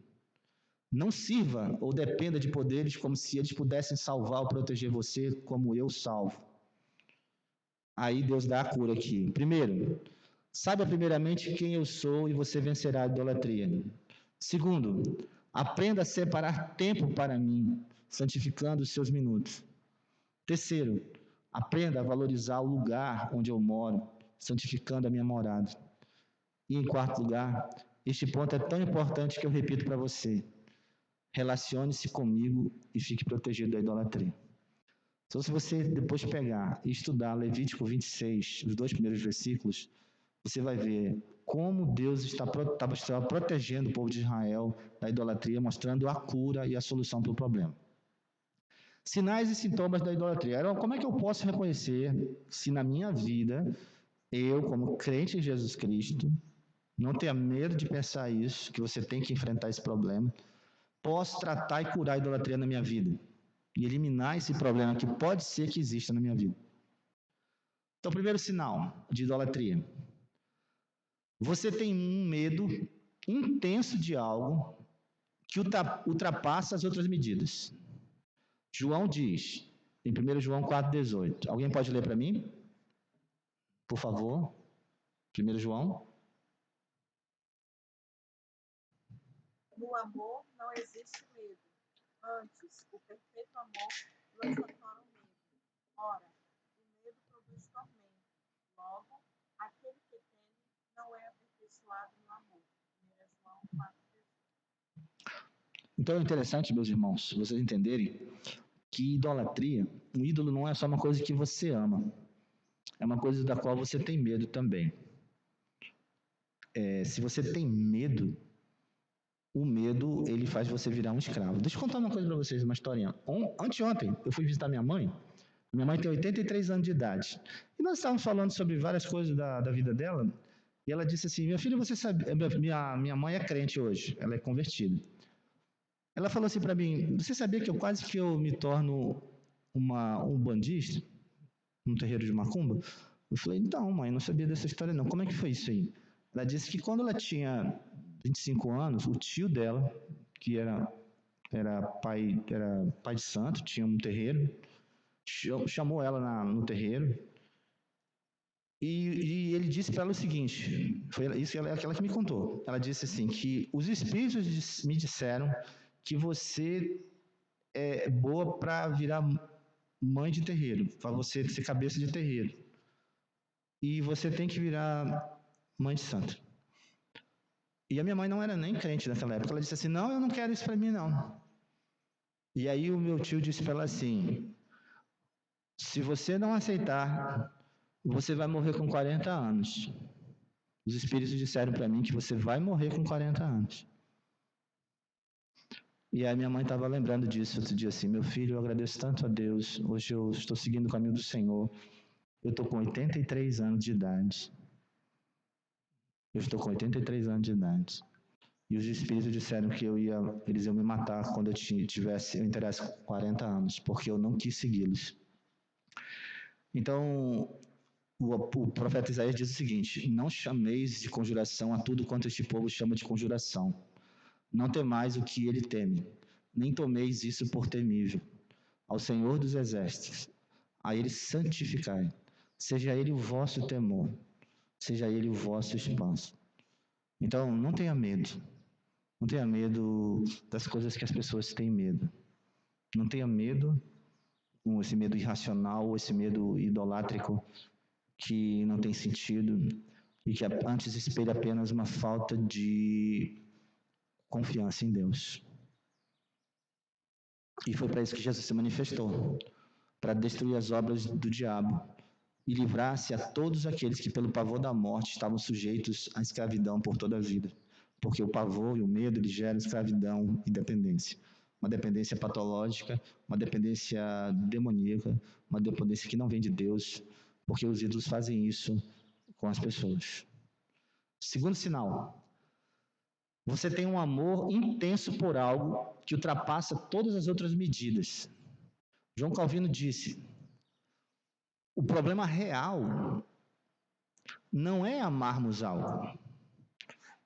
Não sirva ou dependa de poderes como se eles pudessem salvar ou proteger você como eu salvo. Aí Deus dá a cura aqui. Primeiro, saiba primeiramente quem eu sou e você vencerá a idolatria. Segundo, aprenda a separar tempo para mim, santificando os seus minutos. Terceiro, aprenda a valorizar o lugar onde eu moro, santificando a minha morada. E em quarto lugar, este ponto é tão importante que eu repito para você: relacione-se comigo e fique protegido da idolatria. Então, se você depois pegar e estudar Levítico 26, os 2 primeiros versículos, você vai ver como Deus está protegendo o povo de Israel da idolatria, mostrando a cura e a solução para o problema. Sinais e sintomas da idolatria. Como é que eu posso reconhecer se na minha vida, eu, como crente em Jesus Cristo, não tenha medo de pensar isso, que você tem que enfrentar esse problema, posso tratar e curar a idolatria na minha vida e eliminar esse problema que pode ser que exista na minha vida? Então, primeiro sinal de idolatria. Você tem um medo intenso de algo que ultrapassa as outras medidas. João diz, em 1 João 4,18. Alguém pode ler para mim? Por favor. 1 João. No amor não existe medo. Antes, o perfeito amor lança fora o medo. Ora, o medo produz tormento. Logo, aquele que teme não é aperfeiçoado no amor. 1 João 4,18. Então é interessante, meus irmãos, vocês entenderem que idolatria, um ídolo não é só uma coisa que você ama, é uma coisa da qual você tem medo também. Se você tem medo, o medo ele faz você virar um escravo. Deixa eu contar uma coisa para vocês, uma historinha. Anteontem eu fui visitar minha mãe. Minha mãe tem 83 anos de idade. E nós estávamos falando sobre várias coisas da vida dela. E ela disse assim: "Meu filho, você sabe, minha mãe é crente hoje, ela é convertida. Ela falou assim para mim: você sabia que eu me torno um bandista num terreiro de macumba?" Eu falei: "Não, mãe, não sabia dessa história não. Como é que foi isso aí?" Ela disse que quando ela tinha 25 anos, o tio dela, que era pai de santo, tinha um terreiro, chamou ela no terreiro e ele disse para ela o seguinte, foi isso aquela que me contou. Ela disse assim que os espíritos me disseram que você é boa para virar mãe de terreiro, para você ser cabeça de terreiro. E você tem que virar mãe de santo. E a minha mãe não era nem crente naquela época. Ela disse assim: "Não, eu não quero isso para mim, não." E aí o meu tio disse para ela assim: "Se você não aceitar, você vai morrer com 40 anos. Os espíritos disseram para mim que você vai morrer com 40 anos." E aí minha mãe estava lembrando disso outro dia assim: "Meu filho, eu agradeço tanto a Deus. Hoje eu estou seguindo o caminho do Senhor. Eu estou com 83 anos de idade. Eu estou com 83 anos de idade. E os espíritos disseram que eles iam me matar quando eu tivesse 40 anos, porque eu não quis segui-los." Então, o profeta Isaías diz o seguinte: "Não chameis de conjuração a tudo quanto este povo chama de conjuração. Não temais o que ele teme, nem tomeis isso por temível. Ao Senhor dos Exércitos, a ele santificai. Seja ele o vosso temor, seja ele o vosso espanso." Então, não tenha medo. Não tenha medo das coisas que as pessoas têm medo. Não tenha medo, esse medo irracional, esse medo idolátrico que não tem sentido e que antes espelha apenas uma falta de confiança em Deus. E foi para isso que Jesus se manifestou, para destruir as obras do diabo e livrar-se a todos aqueles que pelo pavor da morte estavam sujeitos à escravidão por toda a vida. Porque o pavor e o medo eles geram escravidão e dependência. Uma dependência patológica, uma dependência demoníaca, uma dependência que não vem de Deus, porque os ídolos fazem isso com as pessoas. Segundo sinal, você tem um amor intenso por algo que ultrapassa todas as outras medidas. João Calvino disse: o problema real não é amarmos algo.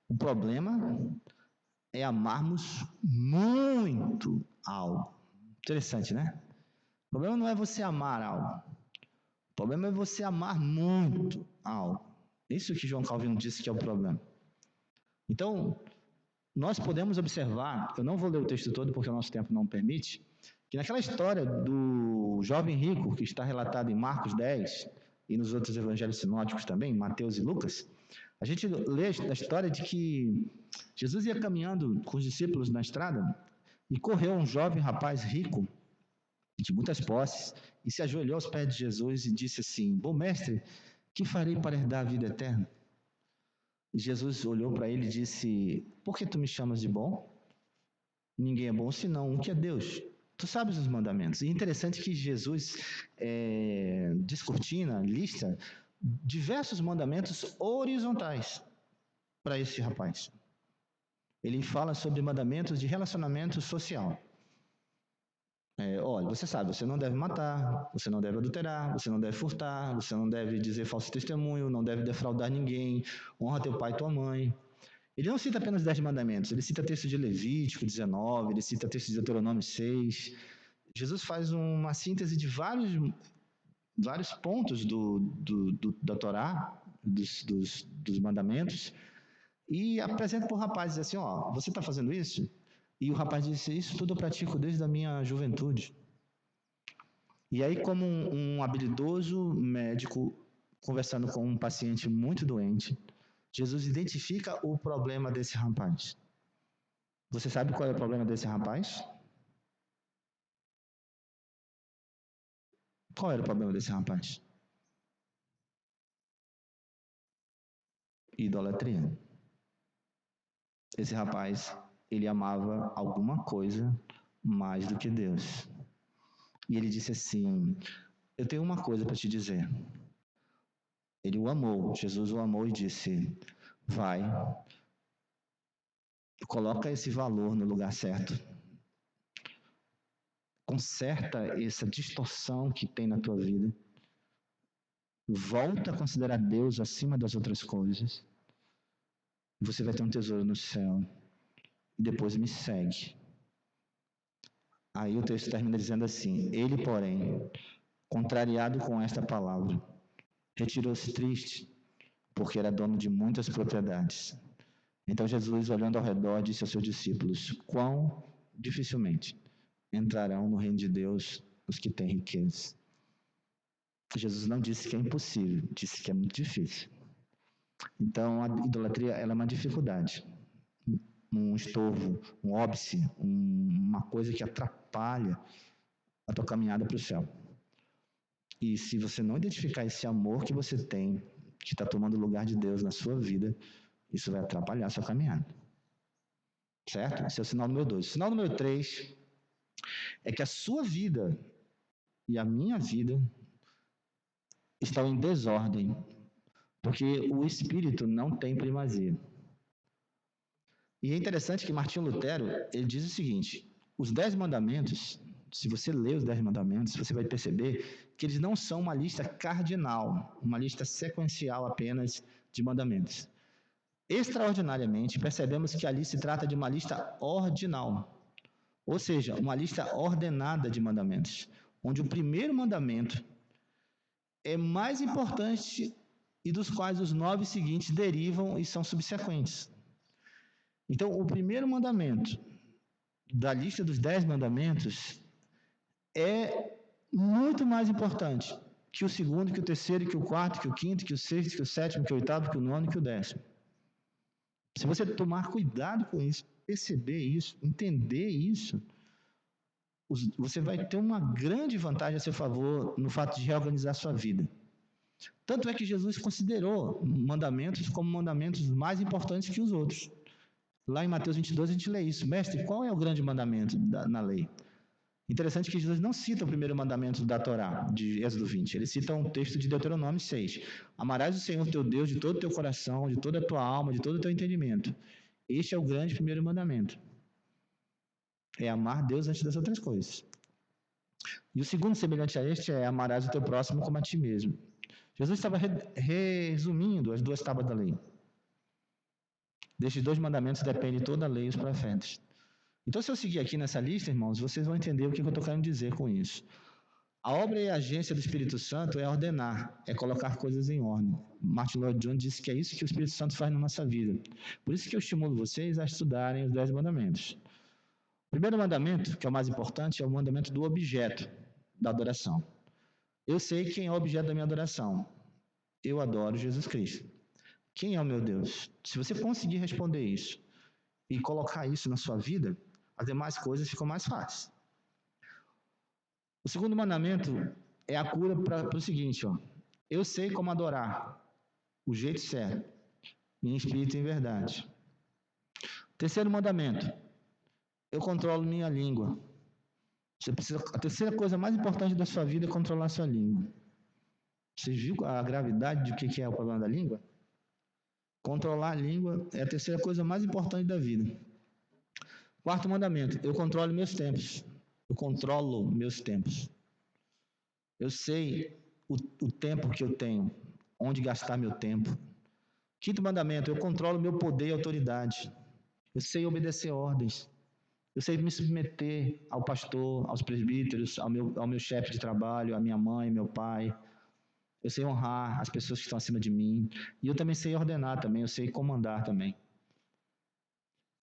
O problema é amarmos muito algo. Interessante, né? O problema não é você amar algo. O problema é você amar muito algo. Isso que João Calvino disse que é o problema. Então, nós podemos observar, eu não vou ler o texto todo porque o nosso tempo não permite, que naquela história do jovem rico, que está relatado em Marcos 10 e nos outros evangelhos sinóticos também, Mateus e Lucas, a gente lê a história de que Jesus ia caminhando com os discípulos na estrada e correu um jovem rapaz rico, de muitas posses, e se ajoelhou aos pés de Jesus e disse assim: "Bom mestre, que farei para herdar a vida eterna?" E Jesus olhou para ele e disse: "Por que tu me chamas de bom? Ninguém é bom senão um que é Deus. Tu sabes os mandamentos." E é interessante que Jesus descortina, lista diversos mandamentos horizontais para esse rapaz. Ele fala sobre mandamentos de relacionamento social. Olha, você sabe, você não deve matar, você não deve adulterar, você não deve furtar, você não deve dizer falso testemunho, não deve defraudar ninguém, honra teu pai e tua mãe. Ele não cita apenas os 10 mandamentos, ele cita texto de Levítico 19, ele cita texto de Deuteronômio 6. Jesus faz uma síntese de vários pontos da Torá, dos mandamentos, e apresenta para o rapaz, diz assim, ó, você está fazendo isso? E o rapaz disse, isso tudo eu pratico desde a minha juventude. E aí, como um habilidoso médico conversando com um paciente muito doente, Jesus identifica o problema desse rapaz. Você sabe qual é o problema desse rapaz? Qual era o problema desse rapaz? Idolatria. Esse rapaz, ele amava alguma coisa mais do que Deus. E ele disse assim, eu tenho uma coisa para te dizer. Ele o amou, Jesus o amou e disse, vai, coloca esse valor no lugar certo. Conserta essa distorção que tem na tua vida. Volta a considerar Deus acima das outras coisas. Você vai ter um tesouro no céu. E depois me segue. Aí o texto termina dizendo assim, ele, porém, contrariado com esta palavra, retirou-se triste, porque era dono de muitas propriedades. Então Jesus, olhando ao redor, disse aos seus discípulos, quão dificilmente entrarão no reino de Deus os que têm riquezas. Jesus não disse que é impossível, disse que é muito difícil. Então, a idolatria ela é uma dificuldade, um estorvo, um óbice, uma coisa que atrapalha a tua caminhada para o céu. E se você não identificar esse amor que você tem, que está tomando o lugar de Deus na sua vida, isso vai atrapalhar a sua caminhada. Certo? Esse é o sinal número 2. O sinal número 3 é que a sua vida e a minha vida estão em desordem, porque o Espírito não tem primazia. E é interessante que Martinho Lutero, ele diz o seguinte, os 10 mandamentos, se você ler os 10 mandamentos, você vai perceber que eles não são uma lista cardinal, uma lista sequencial apenas de mandamentos. Extraordinariamente, percebemos que ali se trata de uma lista ordinal, ou seja, uma lista ordenada de mandamentos, onde o primeiro mandamento é mais importante e dos quais os 9 seguintes derivam e são subsequentes. Então, o primeiro mandamento da lista dos 10 mandamentos é muito mais importante que o segundo, que o terceiro, que o quarto, que o quinto, que o sexto, que o sétimo, que o oitavo, que o nono, que o 10º. Se você tomar cuidado com isso, perceber isso, entender isso, você vai ter uma grande vantagem a seu favor no fato de reorganizar a sua vida. Tanto é que Jesus considerou mandamentos como mandamentos mais importantes que os outros. Lá em Mateus 22 a gente lê isso. Mestre, qual é o grande mandamento na lei? Interessante que Jesus não cita o primeiro mandamento da Torá, de Êxodo 20. Ele cita um texto de Deuteronômio 6. Amarás o Senhor teu Deus de todo o teu coração, de toda a tua alma, de todo o teu entendimento. Este é o grande primeiro mandamento. É amar Deus antes das outras coisas. E o segundo, semelhante a este, é amarás o teu próximo como a ti mesmo. Jesus estava resumindo as 2 tábuas da lei. Destes 2 mandamentos depende toda a lei e os profetas. Então, se eu seguir aqui nessa lista, irmãos, vocês vão entender o que eu estou querendo dizer com isso. A obra e a agência do Espírito Santo é ordenar, é colocar coisas em ordem. Martin Lloyd-Jones disse que é isso que o Espírito Santo faz na nossa vida. Por isso que eu estimulo vocês a estudarem os 10 mandamentos. O primeiro mandamento, que é o mais importante, é o mandamento do objeto da adoração. Eu sei quem é o objeto da minha adoração. Eu adoro Jesus Cristo. Quem é o meu Deus? Se você conseguir responder isso e colocar isso na sua vida, as demais coisas ficam mais fáceis. O segundo mandamento é a cura para o seguinte, ó. Eu sei como adorar, o jeito certo, em espírito e em verdade. Terceiro mandamento, eu controlo minha língua. A terceira coisa mais importante da sua vida é controlar a sua língua. Você viu a gravidade de que é o problema da língua? Controlar a língua é a terceira coisa mais importante da vida. Quarto mandamento, eu controlo meus tempos. Eu controlo meus tempos. Eu sei o tempo que eu tenho, onde gastar meu tempo. Quinto mandamento, eu controlo meu poder e autoridade. Eu sei obedecer ordens. Eu sei me submeter ao pastor, aos presbíteros, ao meu chefe de trabalho, à minha mãe, meu pai. Eu sei honrar as pessoas que estão acima de mim. E eu também sei ordenar também, eu sei comandar também.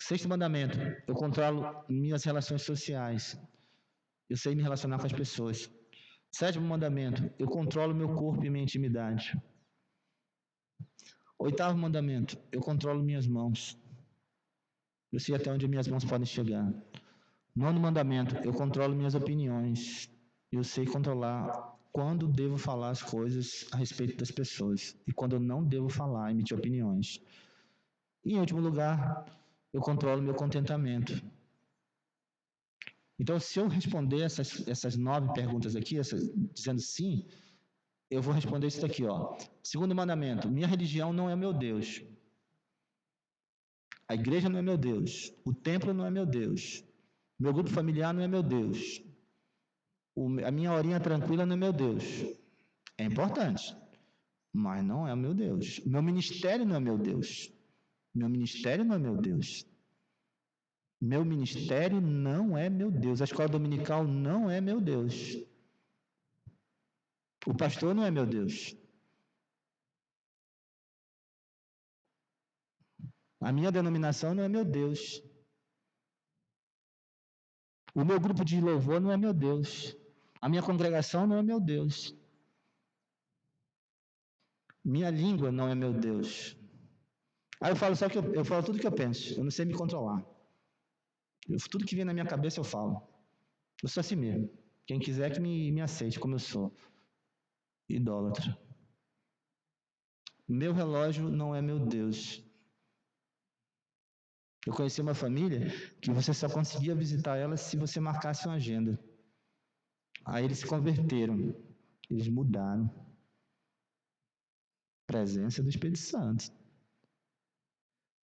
Sexto mandamento, eu controlo minhas relações sociais. Eu sei me relacionar com as pessoas. Sétimo mandamento, eu controlo meu corpo e minha intimidade. Oitavo mandamento, eu controlo minhas mãos. Eu sei até onde minhas mãos podem chegar. Nono mandamento, eu controlo minhas opiniões. Eu sei controlar quando devo falar as coisas a respeito das pessoas e quando eu não devo falar, emitir opiniões. E em último lugar, eu controlo meu contentamento. Então, se eu responder essas 9 perguntas aqui, dizendo sim, eu vou responder isso daqui, ó. Segundo mandamento, minha religião não é meu Deus. A igreja não é meu Deus. O templo não é meu Deus. Meu grupo familiar não é meu Deus. A minha horinha tranquila não é meu Deus. É importante, mas não é o meu Deus. Meu ministério não é meu Deus. Meu ministério não é meu Deus. Meu ministério não é meu Deus. A escola dominical não é meu Deus. O pastor não é meu Deus. A minha denominação não é meu Deus. O meu grupo de louvor não é meu Deus. A minha congregação não é meu Deus. Minha língua não é meu Deus. Aí eu falo só que eu falo tudo que eu penso. Eu não sei me controlar. Tudo que vem na minha cabeça eu falo. Eu sou assim mesmo. Quem quiser que me aceite como eu sou. Idólatra. Meu relógio não é meu Deus. Eu conheci uma família que você só conseguia visitar ela se você marcasse uma agenda. Aí eles se converteram. Eles mudaram. Presença do Espírito Santo.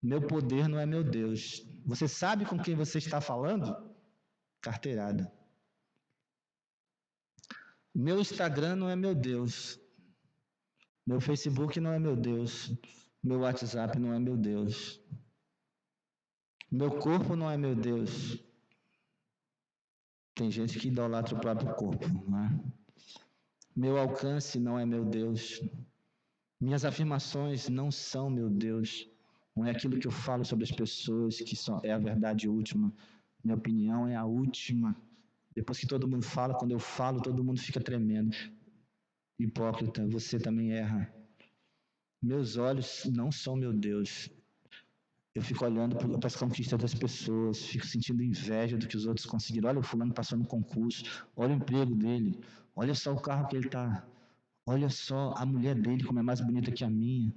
Meu poder não é meu Deus. Você sabe com quem você está falando? Carteirada. Meu Instagram não é meu Deus. Meu Facebook não é meu Deus. Meu WhatsApp não é meu Deus. Meu corpo não é meu Deus. Tem gente que idolatra o próprio corpo, não é? Meu alcance não é meu Deus. Minhas afirmações não são meu Deus. Não é aquilo que eu falo sobre as pessoas que é a verdade última. Minha opinião é a última. Depois que todo mundo fala, quando eu falo, todo mundo fica tremendo. Hipócrita, você também erra. Meus olhos não são meu Deus. Eu fico olhando para as conquistas das pessoas, fico sentindo inveja do que os outros conseguiram. Olha, o fulano passou no concurso, olha o emprego dele, olha só o carro que ele está, olha só a mulher dele como é mais bonita que a minha.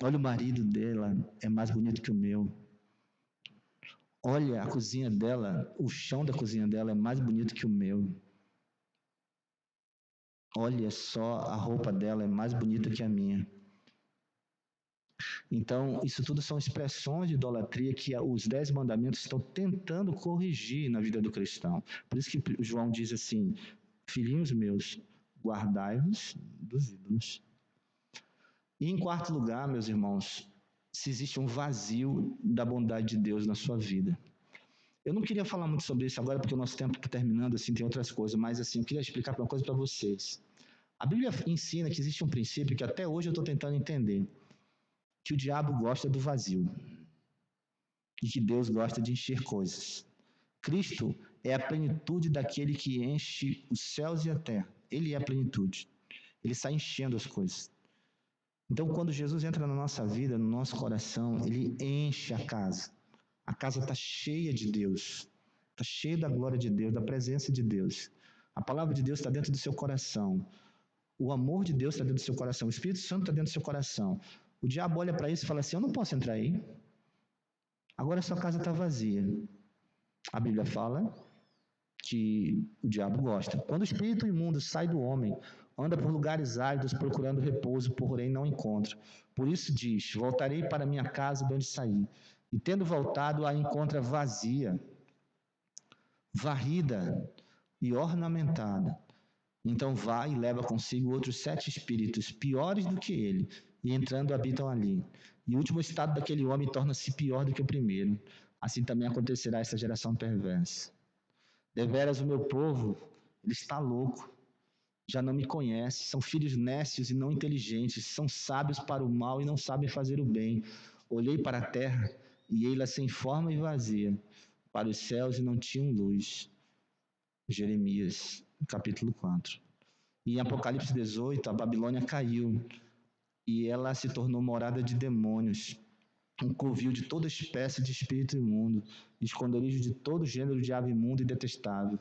Olha o marido dela, é mais bonito que o meu. Olha a cozinha dela, o chão da cozinha dela é mais bonito que o meu. Olha só, a roupa dela é mais bonita que a minha. Então, isso tudo são expressões de idolatria que os 10 mandamentos estão tentando corrigir na vida do cristão. Por isso que João diz assim, filhinhos meus, guardai-vos dos ídolos. E em quarto lugar, meus irmãos, se existe um vazio da bondade de Deus na sua vida. Eu não queria falar muito sobre isso agora, porque o nosso tempo está terminando, assim, tem outras coisas, mas assim, eu queria explicar uma coisa para vocês. A Bíblia ensina que existe um princípio que até hoje eu estou tentando entender, que o diabo gosta do vazio e que Deus gosta de encher coisas. Cristo é a plenitude daquele que enche os céus e a terra. Ele é a plenitude. Ele sai enchendo as coisas. Então, quando Jesus entra na nossa vida, no nosso coração, ele enche a casa. A casa está cheia de Deus. Está cheia da glória de Deus, da presença de Deus. A palavra de Deus está dentro do seu coração. O amor de Deus está dentro do seu coração. O Espírito Santo está dentro do seu coração. O diabo olha para isso e fala assim, eu não posso entrar aí. Agora a sua casa está vazia. A Bíblia fala que o diabo gosta. Quando o espírito imundo sai do homem, anda por lugares áridos procurando repouso, porém não encontra. Por isso diz, voltarei para minha casa de onde saí. E tendo voltado, a encontra vazia, varrida e ornamentada. Então vai e leva consigo outros 7 espíritos, piores do que ele, e entrando habitam ali. E o último estado daquele homem torna-se pior do que o primeiro. Assim também acontecerá essa geração perversa. Deveras o meu povo, ele está louco, já não me conhece, são filhos nécios e não inteligentes, são sábios para o mal e não sabem fazer o bem. Olhei para a terra e ei-la sem forma e vazia, para os céus e não tinham luz. Jeremias, capítulo 4. E em Apocalipse 18, a Babilônia caiu e ela se tornou morada de demônios, um covil de toda espécie de espírito imundo, esconderijo de todo gênero de ave imunda e detestável.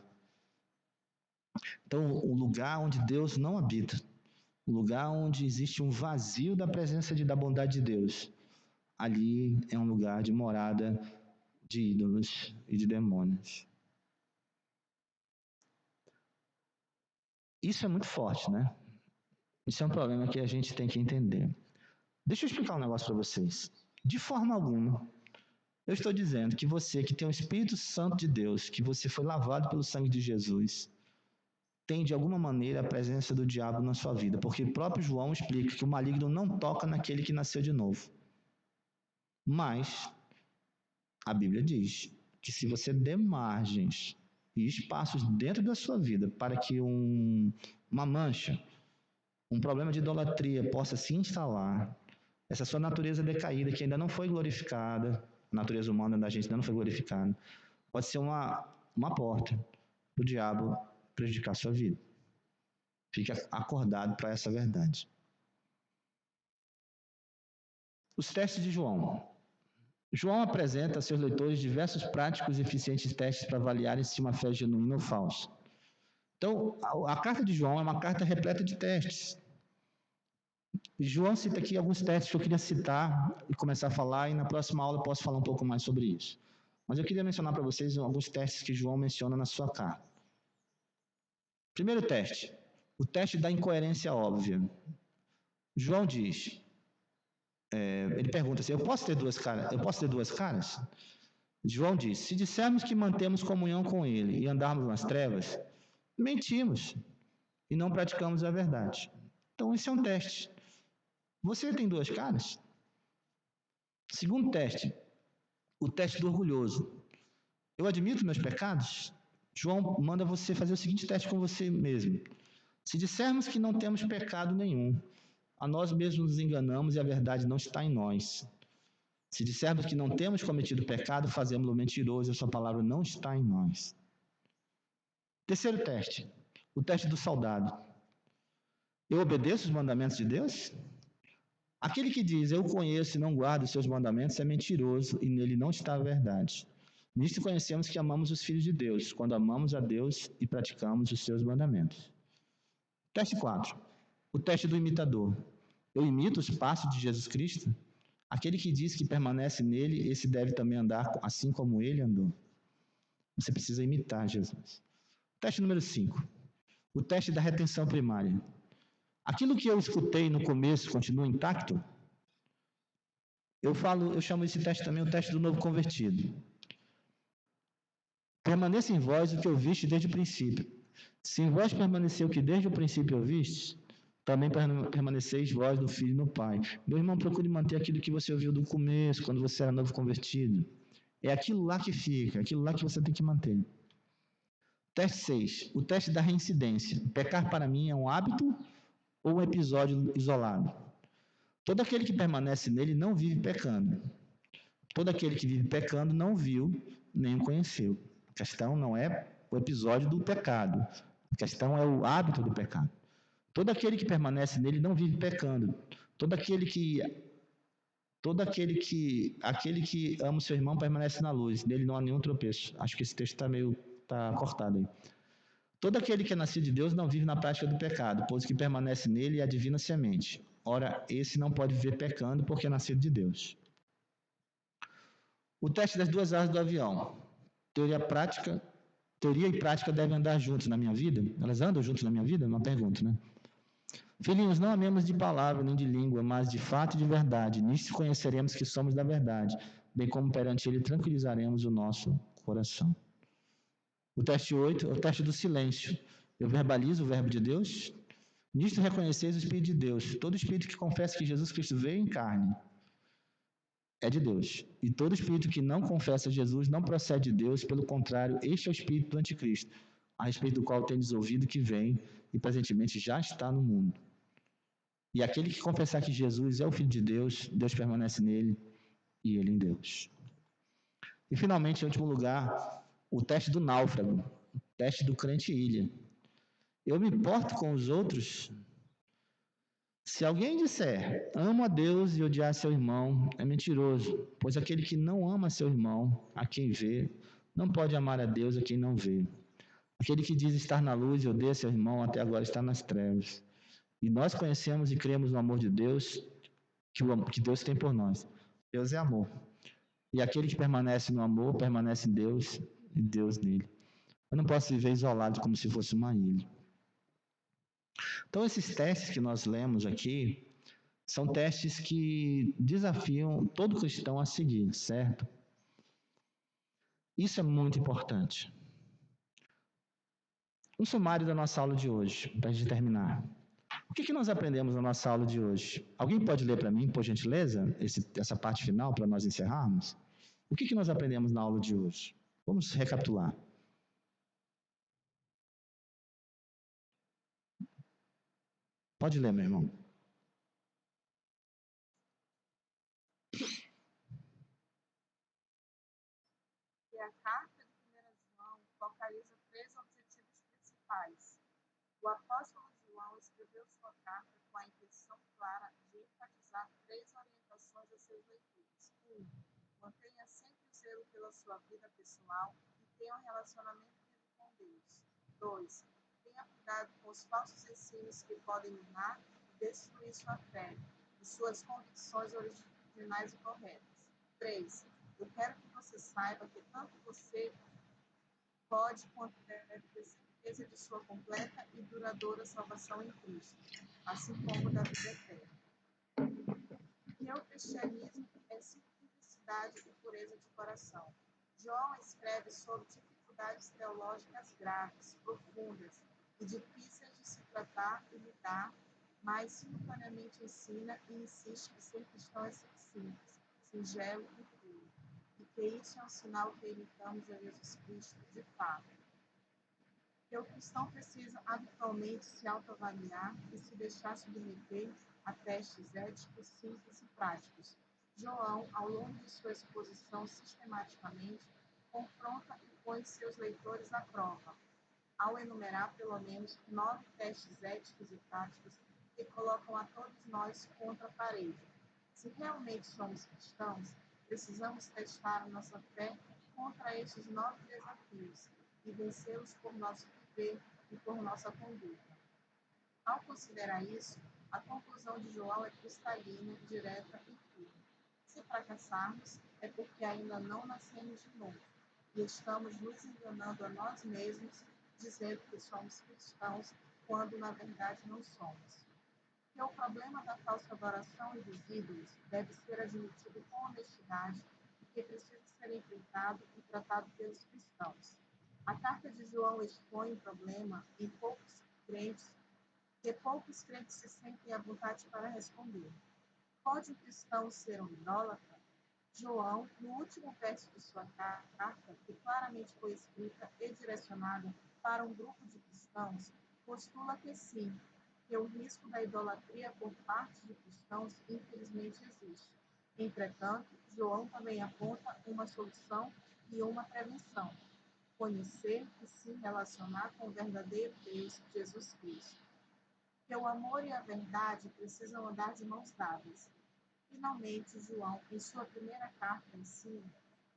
Então, o lugar onde Deus não habita, o lugar onde existe um vazio da presença da bondade de Deus, ali é um lugar de morada de ídolos e de demônios. Isso é muito forte, né? Isso é um problema que a gente tem que entender. Deixa eu explicar um negócio para vocês. De forma alguma, eu estou dizendo que você que tem o Espírito Santo de Deus, que você foi lavado pelo sangue de Jesus, tem de alguma maneira a presença do diabo na sua vida, porque o próprio João explica que o maligno não toca naquele que nasceu de novo. Mas a Bíblia diz que se você der margens e espaços dentro da sua vida para que uma mancha, um problema de idolatria possa se instalar, essa sua natureza decaída que ainda não foi glorificada, a natureza humana da gente ainda não foi glorificada, pode ser uma porta para o diabo prejudicar a sua vida. Fique acordado para essa verdade. Os testes de João. João apresenta a seus leitores diversos práticos e eficientes testes para avaliarem se uma fé é genuína ou falsa. Então, a carta de João é uma carta repleta de testes. João cita aqui alguns testes que eu queria citar e começar a falar, e na próxima aula eu posso falar um pouco mais sobre isso. Mas eu queria mencionar para vocês alguns testes que João menciona na sua carta. Primeiro teste, o teste da incoerência óbvia. João diz, ele pergunta assim, eu posso ter duas caras? João diz, se dissermos que mantemos comunhão com ele e andarmos nas trevas, mentimos e não praticamos a verdade. Então esse é um teste. Você tem duas caras? Segundo teste, o teste do orgulhoso. Eu admito meus pecados? João manda você fazer o seguinte teste com você mesmo. Se dissermos que não temos pecado nenhum, a nós mesmos nos enganamos e a verdade não está em nós. Se dissermos que não temos cometido pecado, fazemos-lo mentiroso e a sua palavra não está em nós. Terceiro teste, o teste do soldado. Eu obedeço os mandamentos de Deus? Aquele que diz, eu conheço e não guardo os seus mandamentos, é mentiroso e nele não está a verdade. Nisto conhecemos que amamos os filhos de Deus, quando amamos a Deus e praticamos os seus mandamentos. Teste 4. O teste do imitador. Eu imito os passos de Jesus Cristo? Aquele que diz que permanece nele, esse deve também andar assim como ele andou. Você precisa imitar Jesus. Teste número 5. O teste da retenção primária. Aquilo que eu escutei no começo continua intacto? Eu chamo esse teste também o teste do novo convertido. Permaneça em vós o que ouviste desde o princípio. Se em vós permaneceu o que desde o princípio ouvistes, também permaneceis vós no Filho e no Pai. Meu irmão, procure manter aquilo que você ouviu do começo, quando você era novo convertido. É aquilo lá que fica, aquilo lá que você tem que manter. Teste 6. O teste da reincidência. Pecar para mim é um hábito ou um episódio isolado? Todo aquele que permanece nele não vive pecando. Todo aquele que vive pecando não viu nem o conheceu. A questão não é o episódio do pecado. A questão é o hábito do pecado. Todo aquele que permanece nele não vive pecando. Aquele que ama o seu irmão permanece na luz. Nele não há nenhum tropeço. Acho que esse texto está cortado aí. Todo aquele que é nascido de Deus não vive na prática do pecado, pois o que permanece nele é a divina semente. Ora, esse não pode viver pecando porque é nascido de Deus. O teste das duas asas do avião. Teoria e prática devem andar juntos na minha vida? Elas andam juntos na minha vida? Uma pergunta, né? Filhinhos, não amemos de palavra nem de língua, mas de fato e de verdade. Nisto conheceremos que somos da verdade, bem como perante ele tranquilizaremos o nosso coração. O teste 8 é o teste do silêncio. Eu verbalizo o verbo de Deus. Nisto reconheceis o Espírito de Deus. Todo espírito que confessa que Jesus Cristo veio em carne é de Deus. E todo espírito que não confessa Jesus não procede de Deus, pelo contrário, este é o espírito do anticristo, a respeito do qual tendes ouvido que vem e presentemente já está no mundo. E aquele que confessar que Jesus é o Filho de Deus, Deus permanece nele e ele em Deus. E finalmente, em último lugar, o teste do náufrago, o teste do crente ilha. Eu me importo com os outros. Se alguém disser, amo a Deus e odiar seu irmão, é mentiroso, pois aquele que não ama seu irmão, a quem vê, não pode amar a Deus a quem não vê. Aquele que diz estar na luz e odeia seu irmão, até agora está nas trevas. E nós conhecemos e cremos no amor de Deus, que Deus tem por nós. Deus é amor. E aquele que permanece no amor, permanece em Deus e Deus nele. Eu não posso viver isolado como se fosse uma ilha. Então, esses testes que nós lemos aqui, são testes que desafiam todo cristão a seguir, certo? Isso é muito importante. Um sumário da nossa aula de hoje, para a gente terminar. O que nós aprendemos na nossa aula de hoje? Alguém pode ler para mim, por gentileza, essa parte final, para nós encerrarmos? O que nós aprendemos na aula de hoje? Vamos recapitular. Pode ler, meu irmão. E a carta de 1 João focaliza 3 objetivos principais. O apóstolo João escreveu sua carta com a intenção clara de enfatizar 3 orientações a seus leitores. 1. Mantenha sempre o zelo pela sua vida pessoal e tenha um relacionamento vivo com Deus. 2. Tenha cuidado com os falsos ensinos que podem minar e destruir sua fé e suas convicções originais e corretas. 3. Eu quero que você saiba que tanto você pode quanto deve ter certeza de sua completa e duradoura salvação em Cristo, assim como da vida eterna. E o cristianismo é simplicidade e pureza de coração. João escreve sobre dificuldades teológicas graves, profundas e difíceis de se tratar e lidar, mas simultaneamente ensina e insiste que ser cristão é ser simples, singelo e puro, e que isso é um sinal que imitamos a Jesus Cristo de fato. Que o cristão precisa habitualmente se autoavaliar e se deixar submeter a testes éticos simples e práticos. João, ao longo de sua exposição, sistematicamente confronta e põe seus leitores à prova, ao enumerar pelo menos 9 testes éticos e práticos que colocam a todos nós contra a parede. Se realmente somos cristãos, precisamos testar a nossa fé contra estes 9 desafios e vencê-los por nosso viver e por nossa conduta. Ao considerar isso, a conclusão de João é cristalina, direta e firme. Se fracassarmos, é porque ainda não nascemos de novo e estamos nos enganando a nós mesmos, dizendo que somos cristãos, quando na verdade não somos. Que o problema da falsa adoração e dos ídolos deve ser admitido com honestidade e que precisa ser enfrentado e tratado pelos cristãos. A carta de João expõe um problema em poucos crentes se sentem à vontade para responder. Pode um cristão ser um idólatra? João, no último verso de sua carta, que claramente foi escrita e direcionada para um grupo de cristãos, postula que sim, que o risco da idolatria por parte de cristãos infelizmente existe. Entretanto, João também aponta uma solução e uma prevenção: conhecer e se relacionar com o verdadeiro Deus, Jesus Cristo. Que o amor e a verdade precisam andar de mãos dadas. Finalmente, João, em sua primeira carta, ensina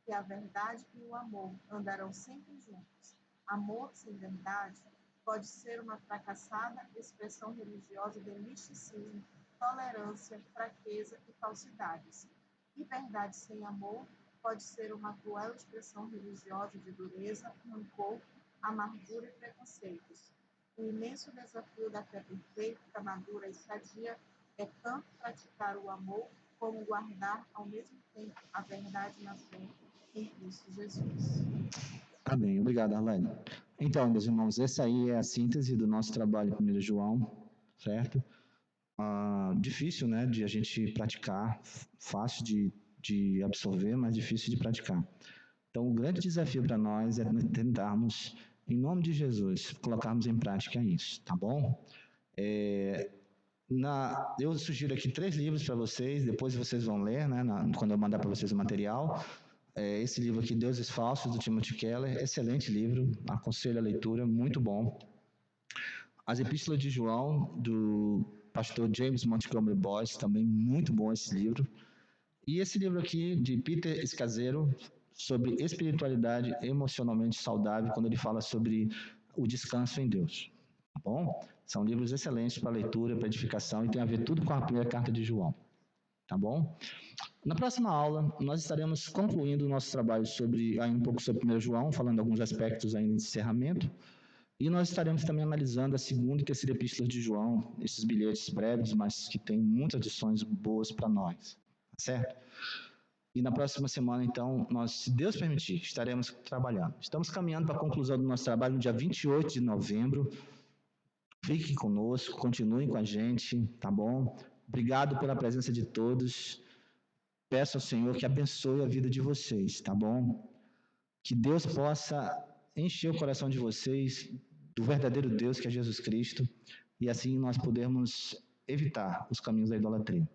que a verdade e o amor andarão sempre juntos. Amor sem verdade pode ser uma fracassada expressão religiosa de misticismo, tolerância, fraqueza e falsidades. E verdade sem amor pode ser uma cruel expressão religiosa de dureza, rancor, amargura e preconceitos. O imenso desafio da fé perfeita, madura e sadia é tanto praticar o amor como guardar ao mesmo tempo a verdade na fé em Cristo Jesus. Amém. Obrigado, Arlene. Então, meus irmãos, essa aí é a síntese do nosso trabalho em 1 João, certo? Difícil, né, de a gente praticar, fácil de absorver, mas difícil de praticar. Então, o grande desafio para nós é tentarmos, em nome de Jesus, colocarmos em prática isso, tá bom? Eu sugiro aqui 3 livros para vocês, depois vocês vão ler, né, quando eu mandar para vocês o material. Esse livro aqui, Deuses Falsos, do Timothy Keller, excelente livro, aconselho a leitura, muito bom. As Epístolas de João, do pastor James Montgomery Boyce, também muito bom esse livro. E esse livro aqui, de Peter Scazzero, sobre espiritualidade emocionalmente saudável, quando ele fala sobre o descanso em Deus. Tá bom? São livros excelentes para leitura, para edificação, e tem a ver tudo com a primeira carta de João. Tá bom? Na próxima aula, nós estaremos concluindo o nosso trabalho um pouco sobre 1 João, falando alguns aspectos ainda de encerramento, e nós estaremos também analisando a segunda e terceira epístola de João, esses bilhetes breves, mas que têm muitas lições boas para nós, tá certo? E na próxima semana, então, nós, se Deus permitir, estaremos trabalhando. Estamos caminhando para a conclusão do nosso trabalho no dia 28 de novembro. Fiquem conosco, continuem com a gente, tá bom? Obrigado pela presença de todos. Peço ao Senhor que abençoe a vida de vocês, tá bom? Que Deus possa encher o coração de vocês do verdadeiro Deus, que é Jesus Cristo, e assim nós podermos evitar os caminhos da idolatria.